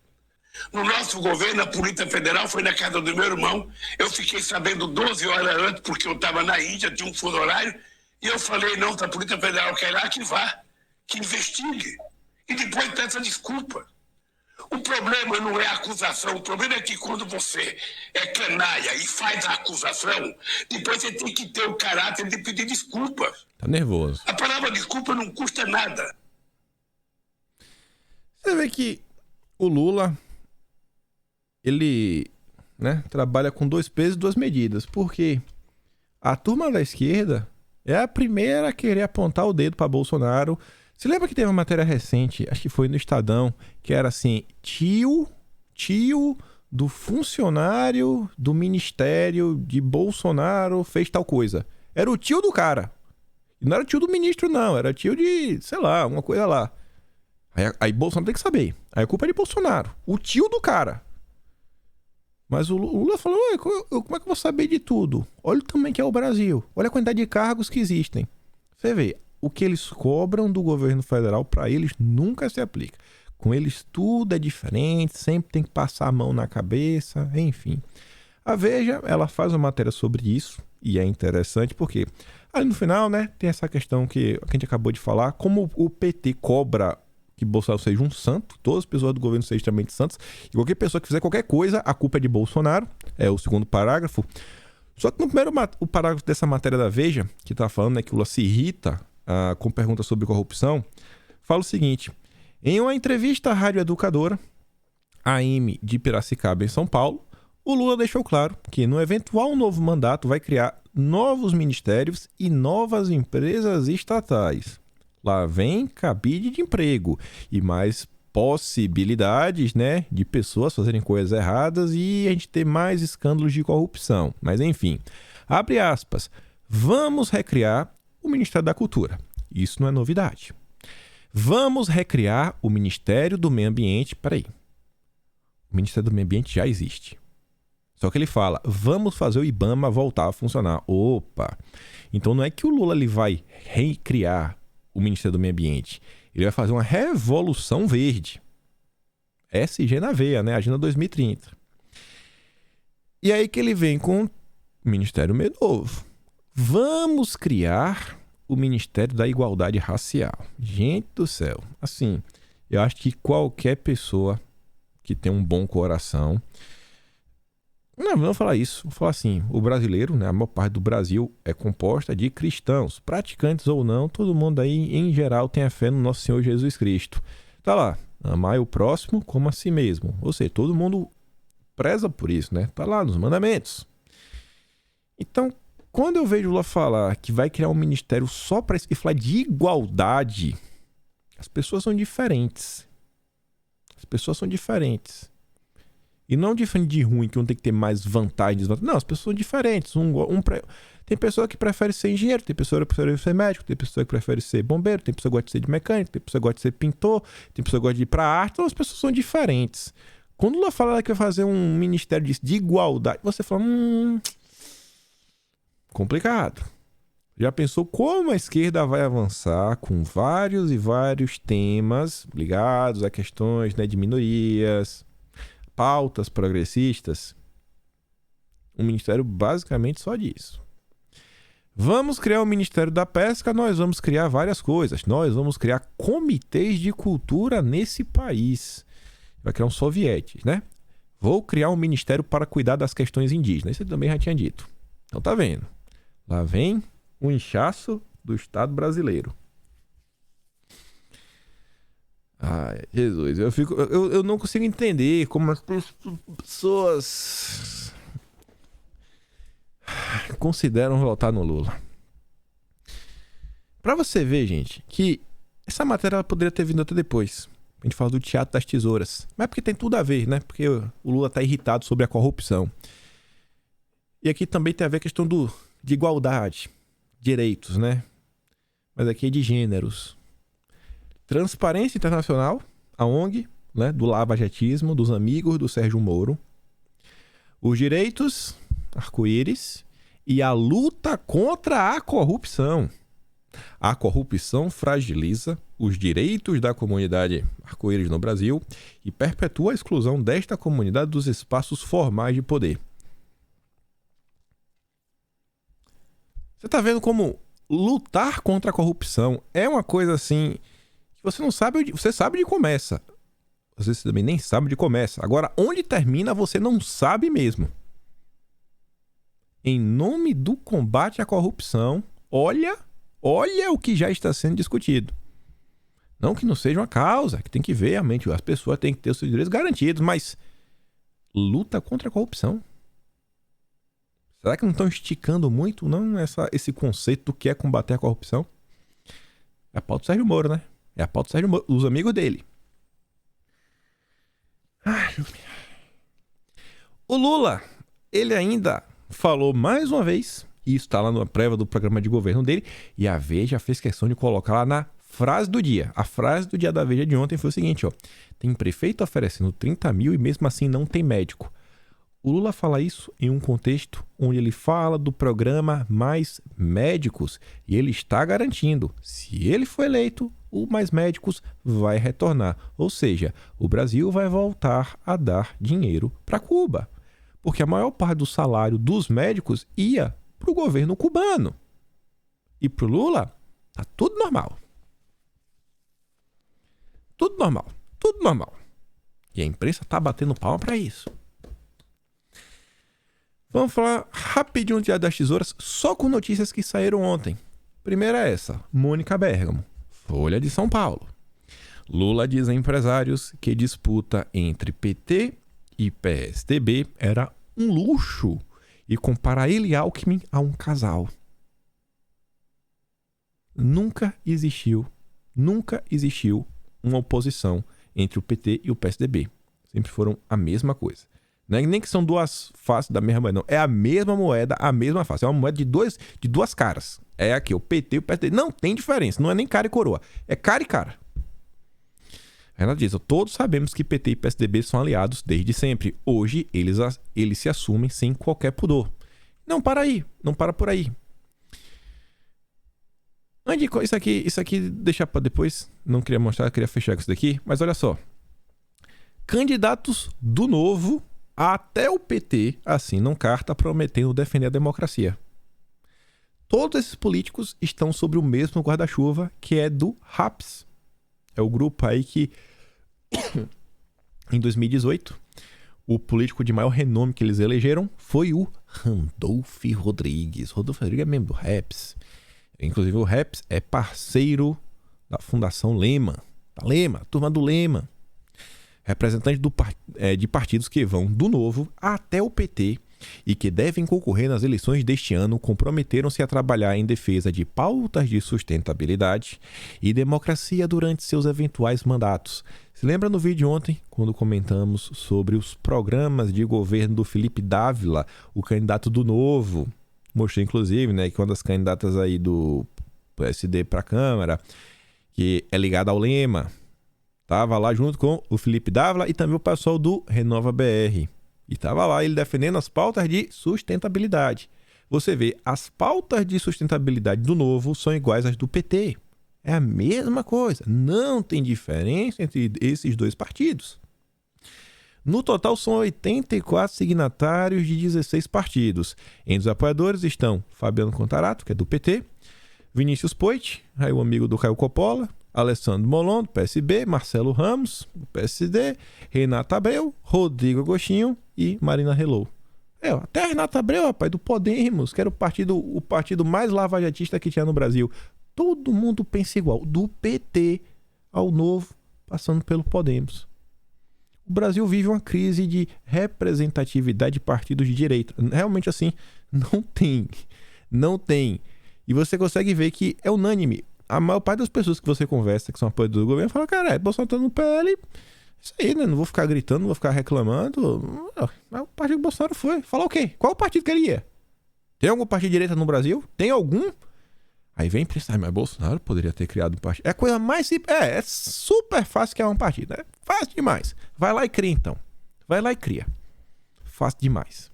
No nosso governo, a Polícia Federal foi na casa do meu irmão, eu fiquei sabendo 12 horas antes, porque eu estava na Índia, tinha um fuso horário, e eu falei, não, se a Polícia Federal quer ir lá, que vá, que investigue. E depois peça desculpa. O problema não é a acusação, o problema é que quando você é canalha e faz a acusação, depois você tem que ter o caráter de pedir desculpa. Tá nervoso. A palavra desculpa não custa nada. Você vê que o Lula, ele, né, trabalha com 2 pesos e 2 medidas, porque a turma da esquerda é a primeira a querer apontar o dedo para Bolsonaro. Você lembra que teve uma matéria recente, acho que foi no Estadão, que era assim, tio tio do funcionário do ministério de Bolsonaro fez tal coisa. Era o tio do cara. E não era tio do ministro, não. Era tio de, sei lá, uma coisa lá. Aí Bolsonaro tem que saber. Aí a culpa é de Bolsonaro. O tio do cara. Mas o Lula falou, como é que eu vou saber de tudo? Olha o tamanho que é o Brasil. Olha a quantidade de cargos que existem. Você vê, o que eles cobram do governo federal, para eles nunca se aplica. Com eles tudo é diferente, sempre tem que passar a mão na cabeça, enfim. A Veja, ela faz uma matéria sobre isso, e é interessante porque, ali no final, né, tem essa questão que a gente acabou de falar, como o PT cobra que Bolsonaro seja um santo, todas as pessoas do governo sejam extremamente santas, e qualquer pessoa que fizer qualquer coisa, a culpa é de Bolsonaro, é o segundo parágrafo. Só que no primeiro o parágrafo dessa matéria da Veja, que está falando, né, que o Lula se irrita com perguntas sobre corrupção, fala o seguinte: em uma entrevista à Rádio Educadora, AM de Piracicaba, em São Paulo, o Lula deixou claro que no eventual novo mandato vai criar novos ministérios e novas empresas estatais. Lá vem cabide de emprego e mais possibilidades, né, de pessoas fazerem coisas erradas e a gente ter mais escândalos de corrupção. Mas enfim, abre aspas, vamos recriar o Ministério da Cultura. Isso não é novidade. Vamos recriar o Ministério do Meio Ambiente. Peraí, o Ministério do Meio Ambiente já existe. Só que ele fala, vamos fazer o IBAMA voltar a funcionar. Opa! Então não é que o Lula ele vai recriar o Ministério do Meio Ambiente. Ele vai fazer uma revolução verde. SG na veia, né? Agenda 2030. E aí que ele vem com o Ministério meio novo. Vamos criar o Ministério da Igualdade Racial. Gente do céu. Assim, eu acho que qualquer pessoa que tem um bom coração... Não vou falar isso. Vou falar assim, o brasileiro, né, a maior parte do Brasil é composta de cristãos, praticantes ou não, todo mundo aí, em geral, tem a fé no nosso Senhor Jesus Cristo. Tá lá, amar o próximo como a si mesmo. Ou seja, todo mundo preza por isso, né? Tá lá nos mandamentos. Então, quando eu vejo Lula falar que vai criar um ministério só para isso e falar de igualdade, as pessoas são diferentes. As pessoas são diferentes. E não diferente de ruim, que um tem que ter mais vantagem, desvantagem. Não, as pessoas são diferentes. Tem pessoa que prefere ser engenheiro, tem pessoa que prefere ser médico, tem pessoa que prefere ser bombeiro, tem pessoa que gosta de ser de mecânico, tem pessoa que gosta de ser pintor, tem pessoa que gosta de ir pra arte. Então as pessoas são diferentes. Quando o Lula fala que vai fazer um ministério de igualdade, você fala, complicado. Já pensou como a esquerda vai avançar com vários e vários temas ligados a questões, né, de minorias, pautas progressistas? Um ministério basicamente só disso. Vamos criar o Ministério da Pesca, nós vamos criar várias coisas. Nós vamos criar comitês de cultura nesse país. Vai criar um soviético, né? Vou criar um ministério para cuidar das questões indígenas. Isso eu também já tinha dito. Então tá vendo. Lá vem o inchaço do Estado brasileiro. Ai, Jesus, eu não consigo entender como as pessoas consideram votar no Lula. Pra você ver, gente, que essa matéria ela poderia ter vindo até depois. A gente fala do Teatro das Tesouras. Mas é porque tem tudo a ver, né? Porque o Lula tá irritado sobre a corrupção. E aqui também tem a ver a questão de igualdade, direitos, né? Mas aqui é de gêneros. Transparência Internacional, a ONG, né, do lavajatismo, dos amigos do Sérgio Moro. Os direitos, arco-íris, e a luta contra a corrupção. A corrupção fragiliza os direitos da comunidade arco-íris no Brasil e perpetua a exclusão desta comunidade dos espaços formais de poder. Você tá vendo como lutar contra a corrupção é uma coisa assim... Você não sabe, você sabe de começa. Você também nem sabe de começa. Agora, onde termina, você não sabe mesmo. Em nome do combate à corrupção, olha o que já está sendo discutido. Não que não seja uma causa, que tem que ver, realmente, as pessoas têm que ter os seus direitos garantidos, mas luta contra a corrupção. Será que não estão esticando muito, não, esse conceito do que é combater a corrupção? É a pauta do Sérgio Moro, né? É a pauta do Sérgio Moro, os amigos dele. Ai, O Lula, ele ainda falou mais uma vez, e isso está lá na prévia do programa de governo dele, e a Veja fez questão de colocar lá na frase do dia. A frase do dia da Veja de ontem foi o seguinte, ó. Tem prefeito oferecendo 30 mil e mesmo assim não tem médico. O Lula fala isso em um contexto onde ele fala do programa Mais Médicos e ele está garantindo, se ele for eleito, o Mais Médicos vai retornar. Ou seja, o Brasil vai voltar a dar dinheiro para Cuba. Porque a maior parte do salário dos médicos ia para o governo cubano. E para o Lula, tá tudo normal. Tudo normal. Tudo normal. E a imprensa tá batendo palma para isso. Vamos falar rapidinho do Diário das Tesouras, só com notícias que saíram ontem. Primeira é essa, Mônica Bergamo, Folha de São Paulo. Lula diz a empresários que disputa entre PT e PSDB era um luxo e compara ele e Alckmin a um casal. Nunca existiu uma oposição entre o PT e o PSDB. Sempre foram a mesma coisa. Não é nem que são duas faces da mesma moeda, não. É a mesma moeda, a mesma face. É uma moeda de duas caras. É aqui, o PT e o PSDB. Não tem diferença. Não é nem cara e coroa. É cara e cara. Ela diz, todos sabemos que PT e PSDB são aliados desde sempre. Hoje, eles se assumem sem qualquer pudor. Não para aí. Não para por aí. Isso aqui deixar para depois. Não queria mostrar, queria fechar com isso daqui. Mas olha só. Candidatos do Novo... Até o PT assinam carta prometendo defender a democracia. Todos esses políticos estão sob o mesmo guarda-chuva que é do RAPS. É o grupo aí que, em 2018, o político de maior renome que eles elegeram foi o Randolph Rodrigues. Randolph Rodrigues é membro do RAPS. Inclusive o RAPS é parceiro da Fundação Lema. Da Lema, a turma do Lema. Representantes de partidos que vão do Novo até o PT e que devem concorrer nas eleições deste ano comprometeram-se a trabalhar em defesa de pautas de sustentabilidade e democracia durante seus eventuais mandatos. Se lembra no vídeo de ontem, quando comentamos sobre os programas de governo do Felipe Dávila, o candidato do Novo? Mostrei, inclusive, né, que uma das candidatas aí do PSD para a Câmara, que é ligada ao Lema, estava lá junto com o Felipe Dávila e também o pessoal do Renova BR. E estava lá ele defendendo as pautas de sustentabilidade. Você vê, as pautas de sustentabilidade do Novo são iguais às do PT. É a mesma coisa. Não tem diferença entre esses dois partidos. No total, são 84 signatários de 16 partidos. Entre os apoiadores estão Fabiano Contarato, que é do PT, Vinícius Poit, aí o amigo do Caio Coppola, Alessandro Molon, do PSB, Marcelo Ramos, do PSD, Renata Abreu, Rodrigo Agostinho e Marina Helou. Até a Renata Abreu, rapaz, do Podemos, que era o partido mais lavajatista que tinha no Brasil. Todo mundo pensa igual, do PT ao Novo, passando pelo Podemos. O Brasil vive uma crise de representatividade de partidos de direita. Realmente assim, não tem. E você consegue ver que é unânime. A maior parte das pessoas que você conversa, que são apoiadores do governo, fala, cara, Bolsonaro tá no PL, isso aí, né? Não vou ficar gritando, não vou ficar reclamando. Mas o partido que Bolsonaro foi. Falar o quê? Qual o partido que ele ia? Tem algum partido de direita no Brasil? Tem algum? Aí vem pensar, mas Bolsonaro poderia ter criado um partido. É a coisa mais simples. É super fácil criar um partido. É fácil demais. Vai lá e cria, então. Vai lá e cria. Fácil demais.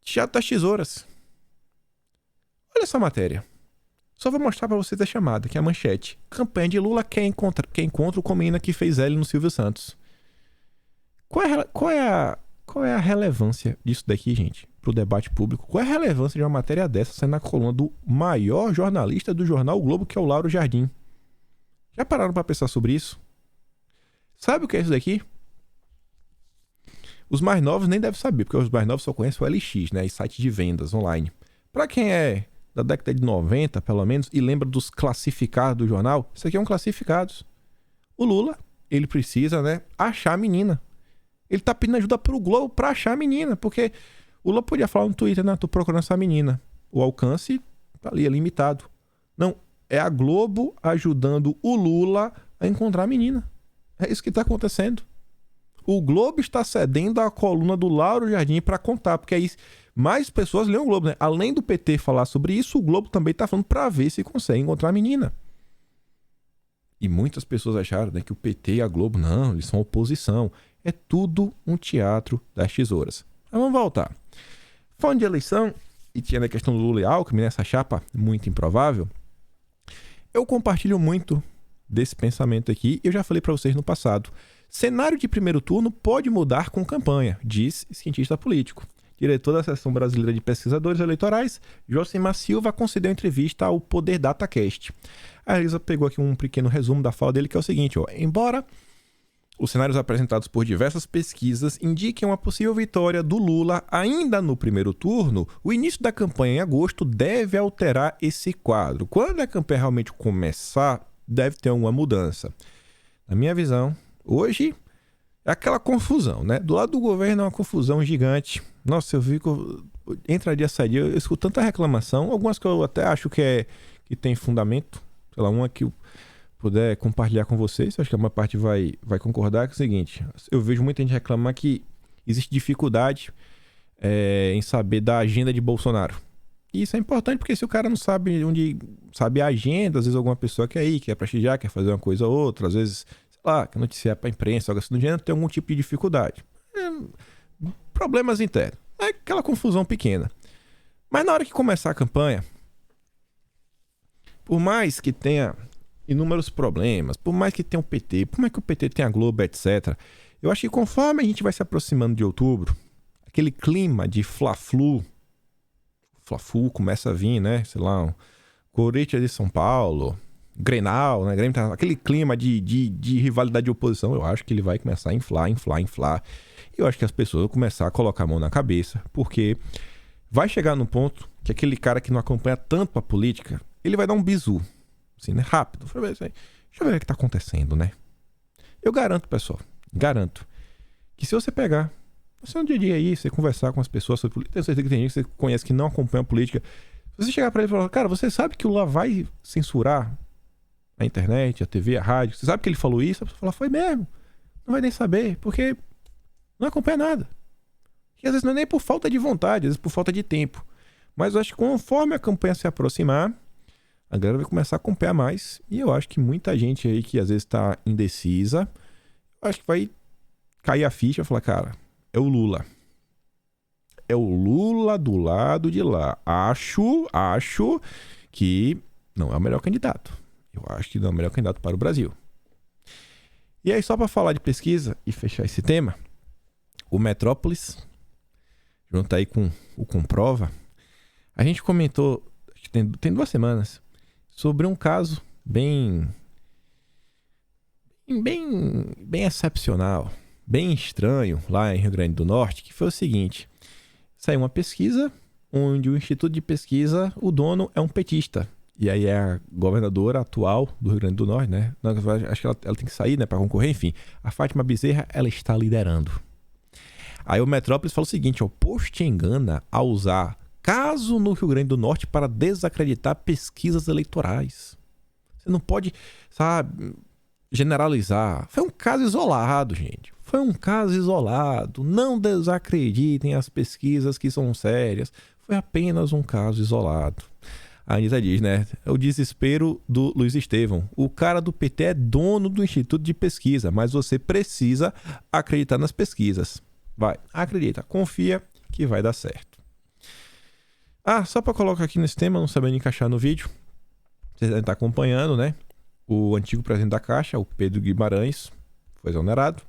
Teatro das Tesouras. Olha essa matéria. Só vou mostrar pra vocês a chamada, que é a manchete. Campanha de Lula quer encontro com a menina que fez L no Silvio Santos. Qual é a relevância disso daqui, gente, pro debate público? Qual é a relevância de uma matéria dessa saindo na coluna do maior jornalista do jornal o Globo, que é o Lauro Jardim? Já pararam pra pensar sobre isso? Sabe o que é isso daqui? Os mais novos nem devem saber, porque os mais novos só conhecem o LX, né? E site de vendas online. Pra quem é da década de 90, pelo menos, e lembra dos classificados do jornal, isso aqui é um classificados. O Lula, ele precisa, né, achar a menina. Ele tá pedindo ajuda pro Globo pra achar a menina, porque o Lula podia falar no Twitter, né, tô procurando essa menina. O alcance tá ali, é limitado. Não, é a Globo ajudando o Lula a encontrar a menina. É isso que tá acontecendo. O Globo está cedendo a coluna do Lauro Jardim para contar, porque aí mais pessoas leem o Globo, né? Além do PT falar sobre isso, o Globo também está falando para ver se consegue encontrar a menina. E muitas pessoas acharam, né, que o PT e a Globo, não, eles são oposição. É tudo um teatro das tesouras. Mas vamos voltar. Falando de eleição, e tinha a questão do Lula e Alckmin, nessa chapa muito improvável, eu compartilho muito desse pensamento aqui. Eu já falei para vocês no passado. Cenário de primeiro turno pode mudar com campanha, diz cientista político. Diretor da Seção Brasileira de Pesquisadores Eleitorais, Josimar Silva, concedeu entrevista ao Poder DataCast. A Elisa pegou aqui um pequeno resumo da fala dele, que é o seguinte, ó. Embora os cenários apresentados por diversas pesquisas indiquem uma possível vitória do Lula ainda no primeiro turno, o início da campanha em agosto deve alterar esse quadro. Quando a campanha realmente começar, deve ter uma mudança. Na minha visão, hoje é aquela confusão, né? Do lado do governo é uma confusão gigante. Nossa, eu vi que entra dia, sai dia, eu escuto tanta reclamação, algumas que eu até acho que tem fundamento. Sei lá, uma que eu puder compartilhar com vocês, acho que a maior parte vai concordar, que é o seguinte, eu vejo muita gente reclamar que existe dificuldade em saber da agenda de Bolsonaro. E isso é importante porque se o cara não sabe sabe a agenda, às vezes alguma pessoa quer ir, quer prestigiar, quer fazer uma coisa ou outra, às vezes, sei lá, quer noticiar pra imprensa, algo assim do gênero, tem algum tipo de dificuldade. Problemas internos. É aquela confusão pequena. Mas na hora que começar a campanha, por mais que tenha inúmeros problemas, por mais que tenha o PT, por mais que o PT tenha a Globo, etc., eu acho que conforme a gente vai se aproximando de outubro, aquele clima de Fla-Flu começa a vir, né? Sei lá, um Corinthians de São Paulo, Grenal, né? Aquele clima de rivalidade de oposição, eu acho que ele vai começar a inflar. E eu acho que as pessoas vão começar a colocar a mão na cabeça, porque vai chegar num ponto que aquele cara que não acompanha tanto a política, ele vai dar um bizu, assim, né? Rápido. Deixa eu ver o que tá acontecendo, né? Eu garanto, pessoal, que se você pegar, você um dia aí, você conversar com as pessoas sobre política, tenho certeza que tem gente que você conhece que não acompanha a política, se você chegar pra ele e falar, cara, você sabe que o Lula vai censurar a internet, a TV, a rádio, você sabe que ele falou isso? A pessoa fala, foi mesmo. Não vai nem saber, porque não acompanha nada. E às vezes não é nem por falta de vontade, às vezes por falta de tempo. Mas eu acho que conforme a campanha se aproximar, a galera vai começar a acompanhar mais. E eu acho que muita gente aí que às vezes tá indecisa, eu acho que vai cair a ficha e falar, cara, é o Lula. É o Lula do lado de lá. Acho que não é o melhor candidato. Eu acho que não é o melhor candidato para o Brasil. E aí, só para falar de pesquisa e fechar esse tema, o Metrópolis, junto aí com o Comprova, a gente comentou, acho que tem 2 semanas, sobre um caso bem excepcional, bem estranho lá em Rio Grande do Norte, que foi o seguinte: saiu uma pesquisa onde o Instituto de Pesquisa, o dono é um petista. E aí é a governadora atual do Rio Grande do Norte, né? Acho que ela tem que sair, né, para concorrer, enfim. A Fátima Bezerra, ela está liderando. Aí o Metrópolis fala o seguinte, ó, Post engana ao usar caso no Rio Grande do Norte para desacreditar pesquisas eleitorais. Você não pode, sabe, generalizar. Foi um caso isolado, gente. Foi um caso isolado. Não desacreditem as pesquisas que são sérias. Foi apenas um caso isolado. A Anitta diz, né? É o desespero do Luiz Estevão. O cara do PT é dono do Instituto de Pesquisa, mas você precisa acreditar nas pesquisas. Vai, acredita, confia que vai dar certo. Ah, só para colocar aqui nesse tema, não sabendo encaixar no vídeo, vocês devem estar acompanhando, né? O antigo presidente da Caixa, o Pedro Guimarães, foi exonerado.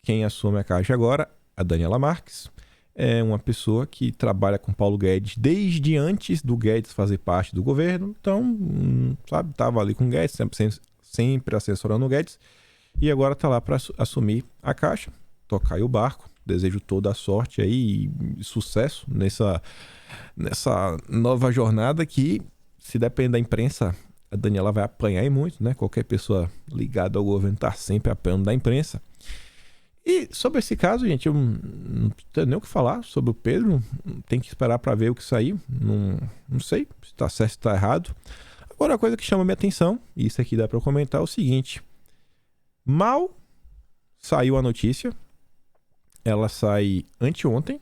Quem assume a Caixa agora, a Daniela Marques, é uma pessoa que trabalha com Paulo Guedes desde antes do Guedes fazer parte do governo. Então, sabe, estava ali com o Guedes, sempre assessorando o Guedes. E agora está lá para assumir a Caixa, tocar aí o barco. Desejo toda a sorte aí e sucesso nessa nova jornada que, se depender da imprensa, a Daniela vai apanhar aí muito, né? Qualquer pessoa ligada ao governo está sempre apanhando da imprensa. E sobre esse caso, gente, eu não tenho nem o que falar sobre o Pedro. Tem que esperar para ver o que saiu. Não sei se está certo, se está errado. Agora, a coisa que chama minha atenção, e isso aqui dá para comentar, é o seguinte. Mal saiu a notícia ela sai anteontem.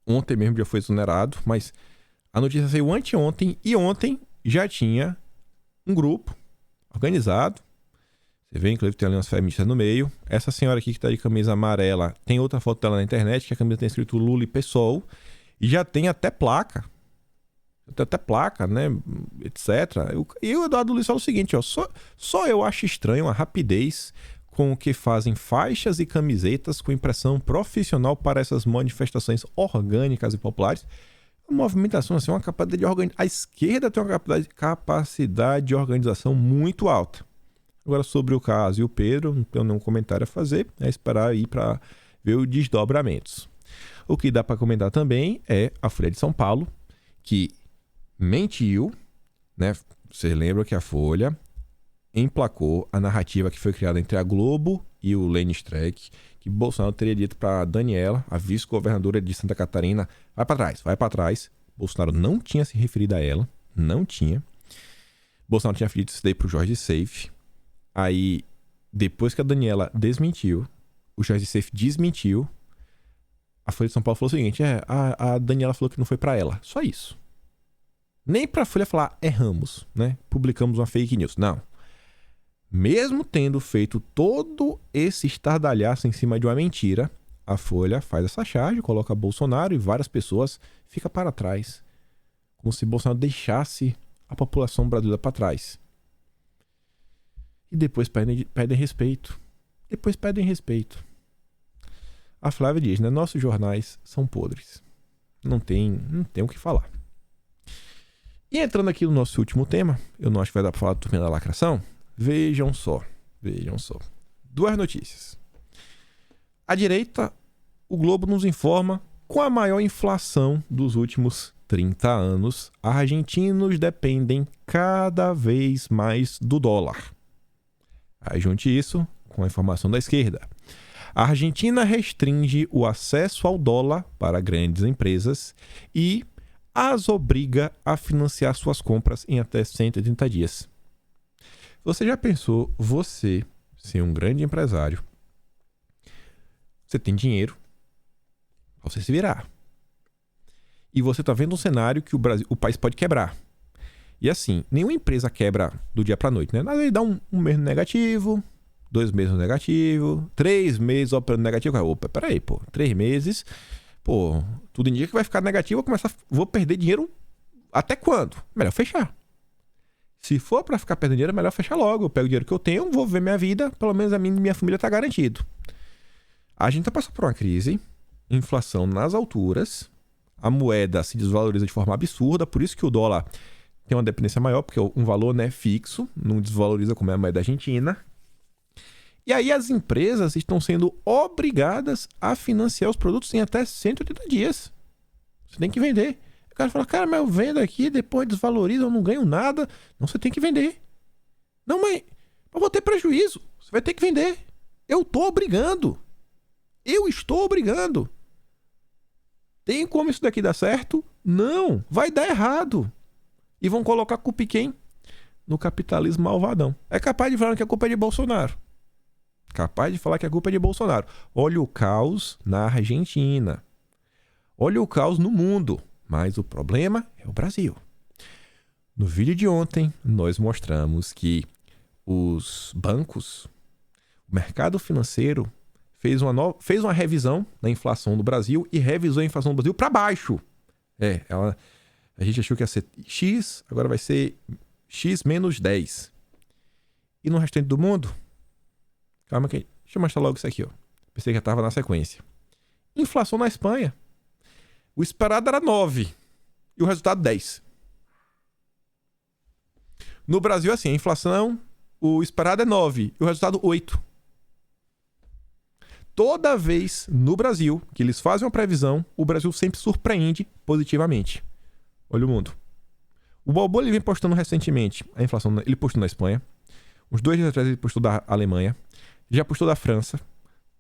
Ontem mesmo já foi exonerado, mas a notícia saiu anteontem e ontem já tinha um grupo organizado. Você vê, inclusive, tem ali umas feministas no meio. Essa senhora aqui que tá de camisa amarela, tem outra foto dela na internet, que a camisa tem escrito Lula e PSOL. E já tem até placa. Tem até placa, né? Etc. E o Eduardo Luiz fala o seguinte, ó. Só eu acho estranho a rapidez com o que fazem faixas e camisetas com impressão profissional para essas manifestações orgânicas e populares. A movimentação, assim, uma capacidade de organização. A esquerda tem uma capacidade de organização muito alta. Agora, sobre o caso e o Pedro, não tenho nenhum comentário a fazer. É esperar aí para ver os desdobramentos. O que dá para comentar também é a Folha de São Paulo, que mentiu, né? Você lembra que a Folha emplacou a narrativa que foi criada entre a Globo e o Lênin Streck, que Bolsonaro teria dito para Daniela, a vice-governadora de Santa Catarina, vai para trás. Bolsonaro não tinha se referido a ela, não tinha. Bolsonaro tinha feito isso daí pro Jorge Seife. Aí, depois que a Daniela desmentiu, o Jorge Seife desmentiu, a Folha de São Paulo falou o seguinte, a Daniela falou que não foi para ela, só isso. Nem pra Folha falar, erramos, né? Publicamos uma fake news, não. Mesmo tendo feito todo esse estardalhaço em cima de uma mentira, a Folha faz essa charge, coloca Bolsonaro e várias pessoas ficam para trás. Como se Bolsonaro deixasse a população brasileira para trás. E depois pedem respeito. A Flávia diz, né? Nossos jornais são podres. Não tem o que falar. E entrando aqui no nosso último tema, eu não acho que vai dar para falar do turma da lacração. Vejam só. Duas notícias. À direita, o Globo nos informa, com a maior inflação dos últimos 30 anos, argentinos dependem cada vez mais do dólar. Aí junte isso com a informação da esquerda. A Argentina restringe o acesso ao dólar para grandes empresas e as obriga a financiar suas compras em até 180 dias. Você já pensou você ser um grande empresário? Você tem dinheiro para você se virar. E você está vendo um cenário que o país pode quebrar. E assim, nenhuma empresa quebra do dia para a noite, né? Nada, ele dá um mês negativo, 2 meses negativo, 3 meses operando negativo. Opa, peraí, 3 meses, tudo indica que vai ficar negativo, vou perder dinheiro até quando? Melhor fechar. Se for para ficar perdendo dinheiro, é melhor fechar logo. Eu pego o dinheiro que eu tenho, vou viver minha vida, pelo menos a minha família está garantido. A gente está passando por uma crise, inflação nas alturas, a moeda se desvaloriza de forma absurda, por isso que o dólar tem uma dependência maior, porque um valor, né, fixo, não desvaloriza como é a moeda argentina. E aí as empresas estão sendo obrigadas a financiar os produtos em até 180 dias. Você tem que vender. O cara fala, cara, mas eu vendo aqui, depois desvaloriza, eu não ganho nada. Não, você tem que vender. Não, mas eu vou ter prejuízo. Você vai ter que vender. Eu estou obrigando. Tem como isso daqui dar certo? Não, vai dar errado. E vão colocar a culpa em quem? No capitalismo malvadão. É capaz de falar que a culpa é de Bolsonaro. Olha o caos na Argentina. Olha o caos no mundo. Mas o problema é o Brasil. No vídeo de ontem, nós mostramos que os bancos, o mercado financeiro, fez uma revisão na inflação do Brasil e revisou a inflação do Brasil para baixo. A gente achou que ia ser X, agora vai ser X menos 10. E no restante do mundo? Calma que... Deixa eu mostrar logo isso aqui, ó. Pensei que já estava na sequência. Inflação na Espanha. O esperado era 9. E o resultado 10. No Brasil, assim, a inflação, o esperado é 9. E o resultado 8. Toda vez no Brasil que eles fazem uma previsão, o Brasil sempre surpreende positivamente. Olha o mundo. O Balbo ele vem postando recentemente a inflação. Ele postou na Espanha. Uns 2 dias atrás ele postou da Alemanha. Já postou da França.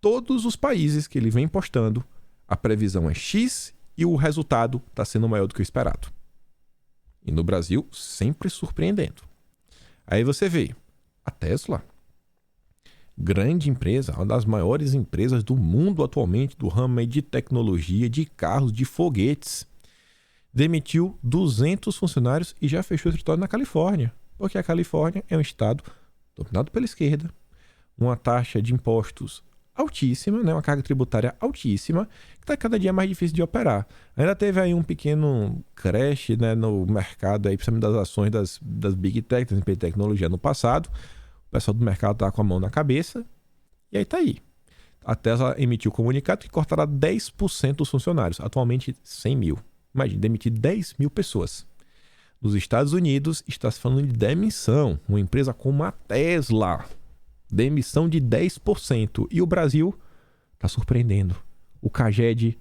Todos os países que ele vem postando, a previsão é X e o resultado está sendo maior do que o esperado. E no Brasil, sempre surpreendendo. Aí você vê a Tesla grande empresa, uma das maiores empresas do mundo atualmente, do ramo aí de tecnologia, de carros, de foguetes, demitiu 200 funcionários e já fechou o escritório na Califórnia, porque a Califórnia é um estado dominado pela esquerda, uma taxa de impostos altíssima, né? Uma carga tributária altíssima, que está cada dia mais difícil de operar. Ainda teve aí um pequeno crash, né, no mercado, aí, principalmente das ações das Big Tech, das empresas de tecnologia no passado. O pessoal do mercado está com a mão na cabeça, e aí tá aí. A Tesla emitiu comunicado que cortará 10% dos funcionários, atualmente 100 mil. Imagina, demitir 10 mil pessoas. Nos Estados Unidos, está se falando de demissão. Uma empresa como a Tesla, demissão de 10%. E o Brasil está surpreendendo. O Caged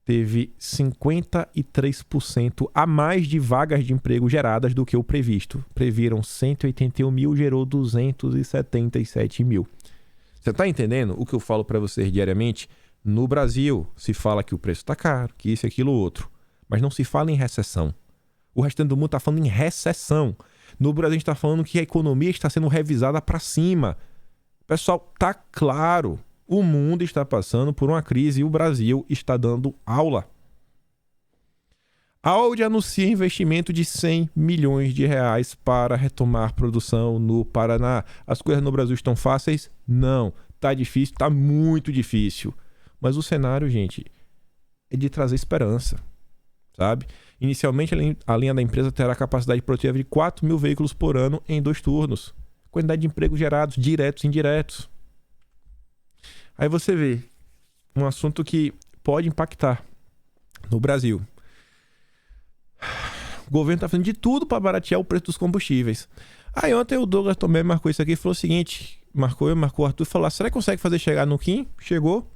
teve 53% a mais de vagas de emprego geradas do que o previsto. Previram 181 mil, gerou 277 mil. Você está entendendo o que eu falo para vocês diariamente? No Brasil, se fala que o preço está caro, que isso, aquilo, outro. Mas não se fala em recessão. O restante do mundo está falando em recessão. No Brasil, a gente está falando que a economia está sendo revisada para cima. Pessoal, tá claro. O mundo está passando por uma crise e o Brasil está dando aula. A Audi anuncia investimento de 100 milhões de reais para retomar produção no Paraná. As coisas no Brasil estão fáceis? Não. Tá difícil? Tá muito difícil. Mas o cenário, gente, é de trazer esperança, sabe? Inicialmente, a linha da empresa terá capacidade produtiva de 4 mil veículos por ano em 2 turnos. Quantidade de empregos gerados, diretos e indiretos. Aí você vê um assunto que pode impactar no Brasil. O governo está fazendo de tudo para baratear o preço dos combustíveis. Aí ontem o Douglas também marcou isso aqui e falou o seguinte, marcou o Arthur e falou, será que consegue fazer chegar no Kim? Chegou.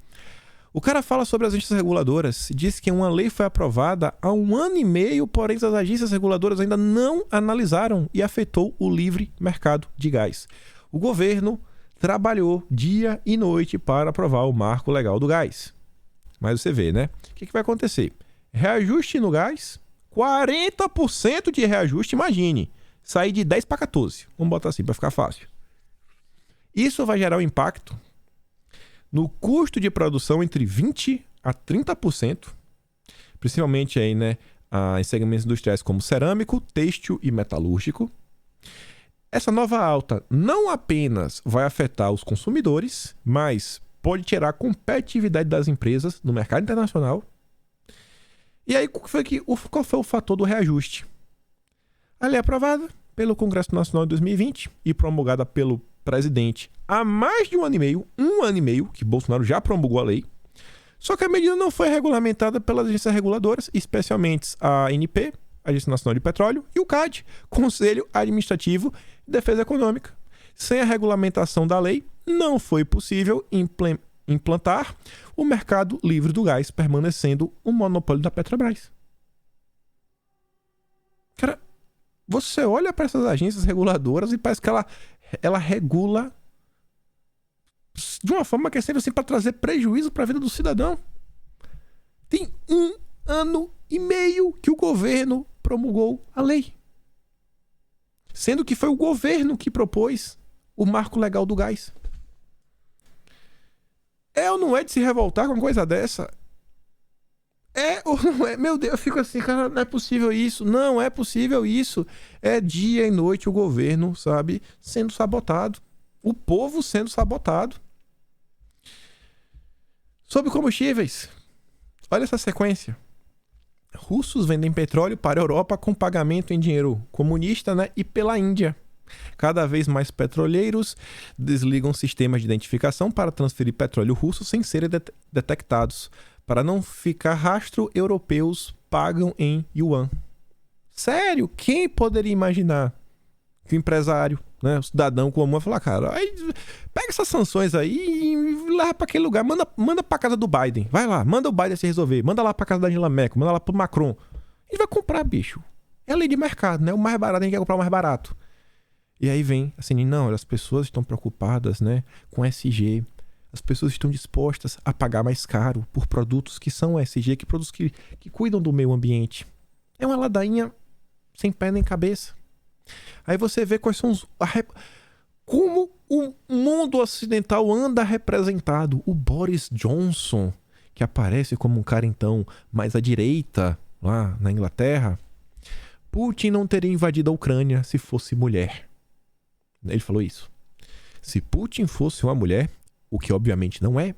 O cara fala sobre as agências reguladoras, diz que uma lei foi aprovada há 1 ano e meio, porém as agências reguladoras ainda não analisaram e afetou o livre mercado de gás. O governo trabalhou dia e noite para aprovar o marco legal do gás. Mas você vê, né? O que vai acontecer? Reajuste no gás, 40% de reajuste, imagine. Sair de 10 para 14. Vamos botar assim para ficar fácil. Isso vai gerar um impacto no custo de produção entre 20% a 30%, principalmente aí, né, em segmentos industriais como cerâmico, têxtil e metalúrgico. Essa nova alta não apenas vai afetar os consumidores, mas pode tirar a competitividade das empresas no mercado internacional. E aí, qual foi o fator do reajuste? A lei aprovada pelo Congresso Nacional em 2020 e promulgada pelo presidente há mais de 1 ano e meio, que Bolsonaro já promulgou a lei. Só que a medida não foi regulamentada pelas agências reguladoras, especialmente a ANP, Agência Nacional de Petróleo, e o CAD, Conselho Administrativo de Defesa Econômica. Sem a regulamentação da lei, não foi possível implantar o mercado livre do gás, permanecendo um monopólio da Petrobras. Cara, você olha para essas agências reguladoras e parece que ela regula de uma forma que é sempre assim para trazer prejuízo para a vida do cidadão. Tem 1 ano e meio que o governo promulgou a lei. Sendo que foi o governo que propôs o marco legal do gás. É ou não é de se revoltar com uma coisa dessa? É ou não é? Meu Deus, eu fico assim, cara, não é possível isso. Não é possível isso. É dia e noite o governo, sabe, sendo sabotado. O povo sendo sabotado. Sobre combustíveis. Olha essa sequência. Russos vendem petróleo para a Europa com pagamento em dinheiro comunista, né, e pela Índia. Cada vez mais petroleiros desligam sistemas de identificação para transferir petróleo russo sem serem detectados. Para não ficar rastro, europeus pagam em yuan. Sério? Quem poderia imaginar que o empresário, né, o cidadão comum vai falar, cara, aí, pega essas sanções aí e leva para aquele lugar, manda para casa do Biden, vai lá, manda o Biden se resolver, manda lá para casa da Angela Merkel, manda lá pro Macron. Ele vai comprar, bicho. É lei de mercado, né? O mais barato, a gente quer comprar o mais barato. E aí vem assim, não, as pessoas estão preocupadas, né, com SG. As pessoas estão dispostas a pagar mais caro por produtos que são SG, que produtos que cuidam do meio ambiente. É uma ladainha sem pé nem cabeça. Aí você vê quais são como o mundo ocidental anda representado. O Boris Johnson, que aparece como um cara então mais à direita lá na Inglaterra. Putin não teria invadido a Ucrânia se fosse mulher. Ele falou isso. Se Putin fosse uma mulher, o que obviamente não é,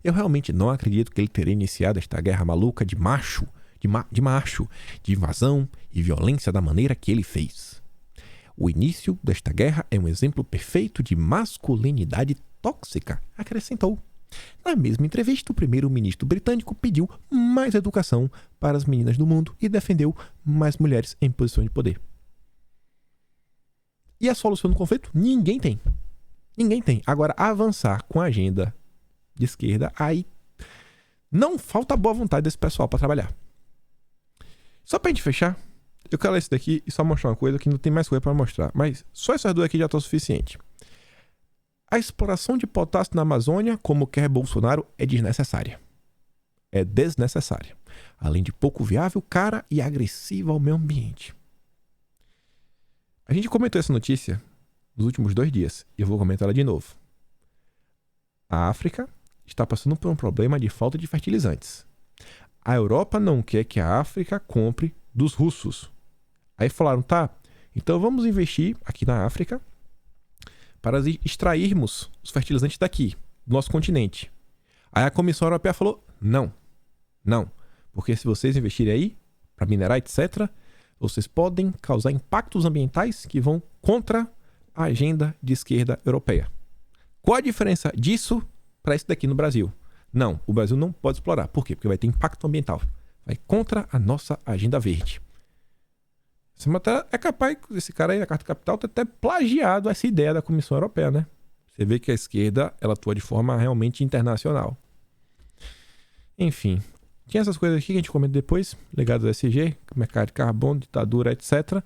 eu realmente não acredito que ele teria iniciado esta guerra maluca de macho, de invasão e violência da maneira que ele fez. O início desta guerra é um exemplo perfeito de masculinidade tóxica, acrescentou. Na mesma entrevista, o primeiro-ministro britânico pediu mais educação para as meninas do mundo e defendeu mais mulheres em posição de poder. E a solução do conflito? Ninguém tem. Ninguém tem. Agora, avançar com a agenda de esquerda, aí não falta boa vontade desse pessoal para trabalhar. Só pra gente fechar, eu quero ler isso daqui e só mostrar uma coisa que não tem mais coisa para mostrar. Mas só essas duas aqui já estão o suficiente. A exploração de potássio na Amazônia, como quer Bolsonaro, é desnecessária. É desnecessária. Além de pouco viável, cara e agressiva ao meio ambiente. A gente comentou essa notícia nos últimos 2 dias e eu vou comentar ela de novo. A África está passando por um problema de falta de fertilizantes. A Europa não quer que a África compre dos russos. Aí falaram, tá, então vamos investir aqui na África para extrairmos os fertilizantes daqui, do nosso continente. Aí a Comissão Europeia falou, não, porque se vocês investirem aí, para minerar, etc., vocês podem causar impactos ambientais que vão contra a agenda de esquerda europeia. Qual a diferença disso para isso daqui no Brasil? Não, o Brasil não pode explorar. Por quê? Porque vai ter impacto ambiental. Vai contra a nossa agenda verde. Essa matéria é capaz, esse cara aí na Carta Capital, ter até plagiado essa ideia da Comissão Europeia, né? Você vê que a esquerda, ela atua de forma realmente internacional. Enfim, tinha essas coisas aqui que a gente comenta depois, legado do SG, mercado de carbono, ditadura, etc.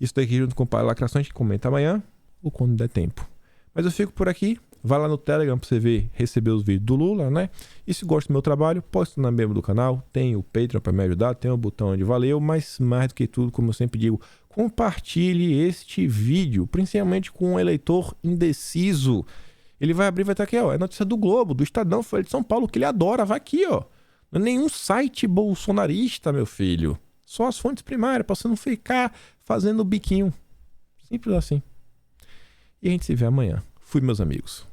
Isso daqui junto com o Lacrações, a gente comenta amanhã, ou quando der tempo. Mas eu fico por aqui. Vai lá no Telegram pra você ver, receber os vídeos do Lula, né? E se gosta do meu trabalho, pode se tornar membro do canal. Tem o Patreon pra me ajudar, tem o botão de valeu. Mas mais do que tudo, como eu sempre digo, compartilhe este vídeo, principalmente com um eleitor indeciso. Ele vai abrir, vai estar aqui, ó. É notícia do Globo, do Estadão, Folha de São Paulo, que ele adora. Vai aqui, ó. Não é nenhum site bolsonarista, meu filho. Só as fontes primárias, pra você não ficar fazendo biquinho. Simples assim. E a gente se vê amanhã. Fui, meus amigos.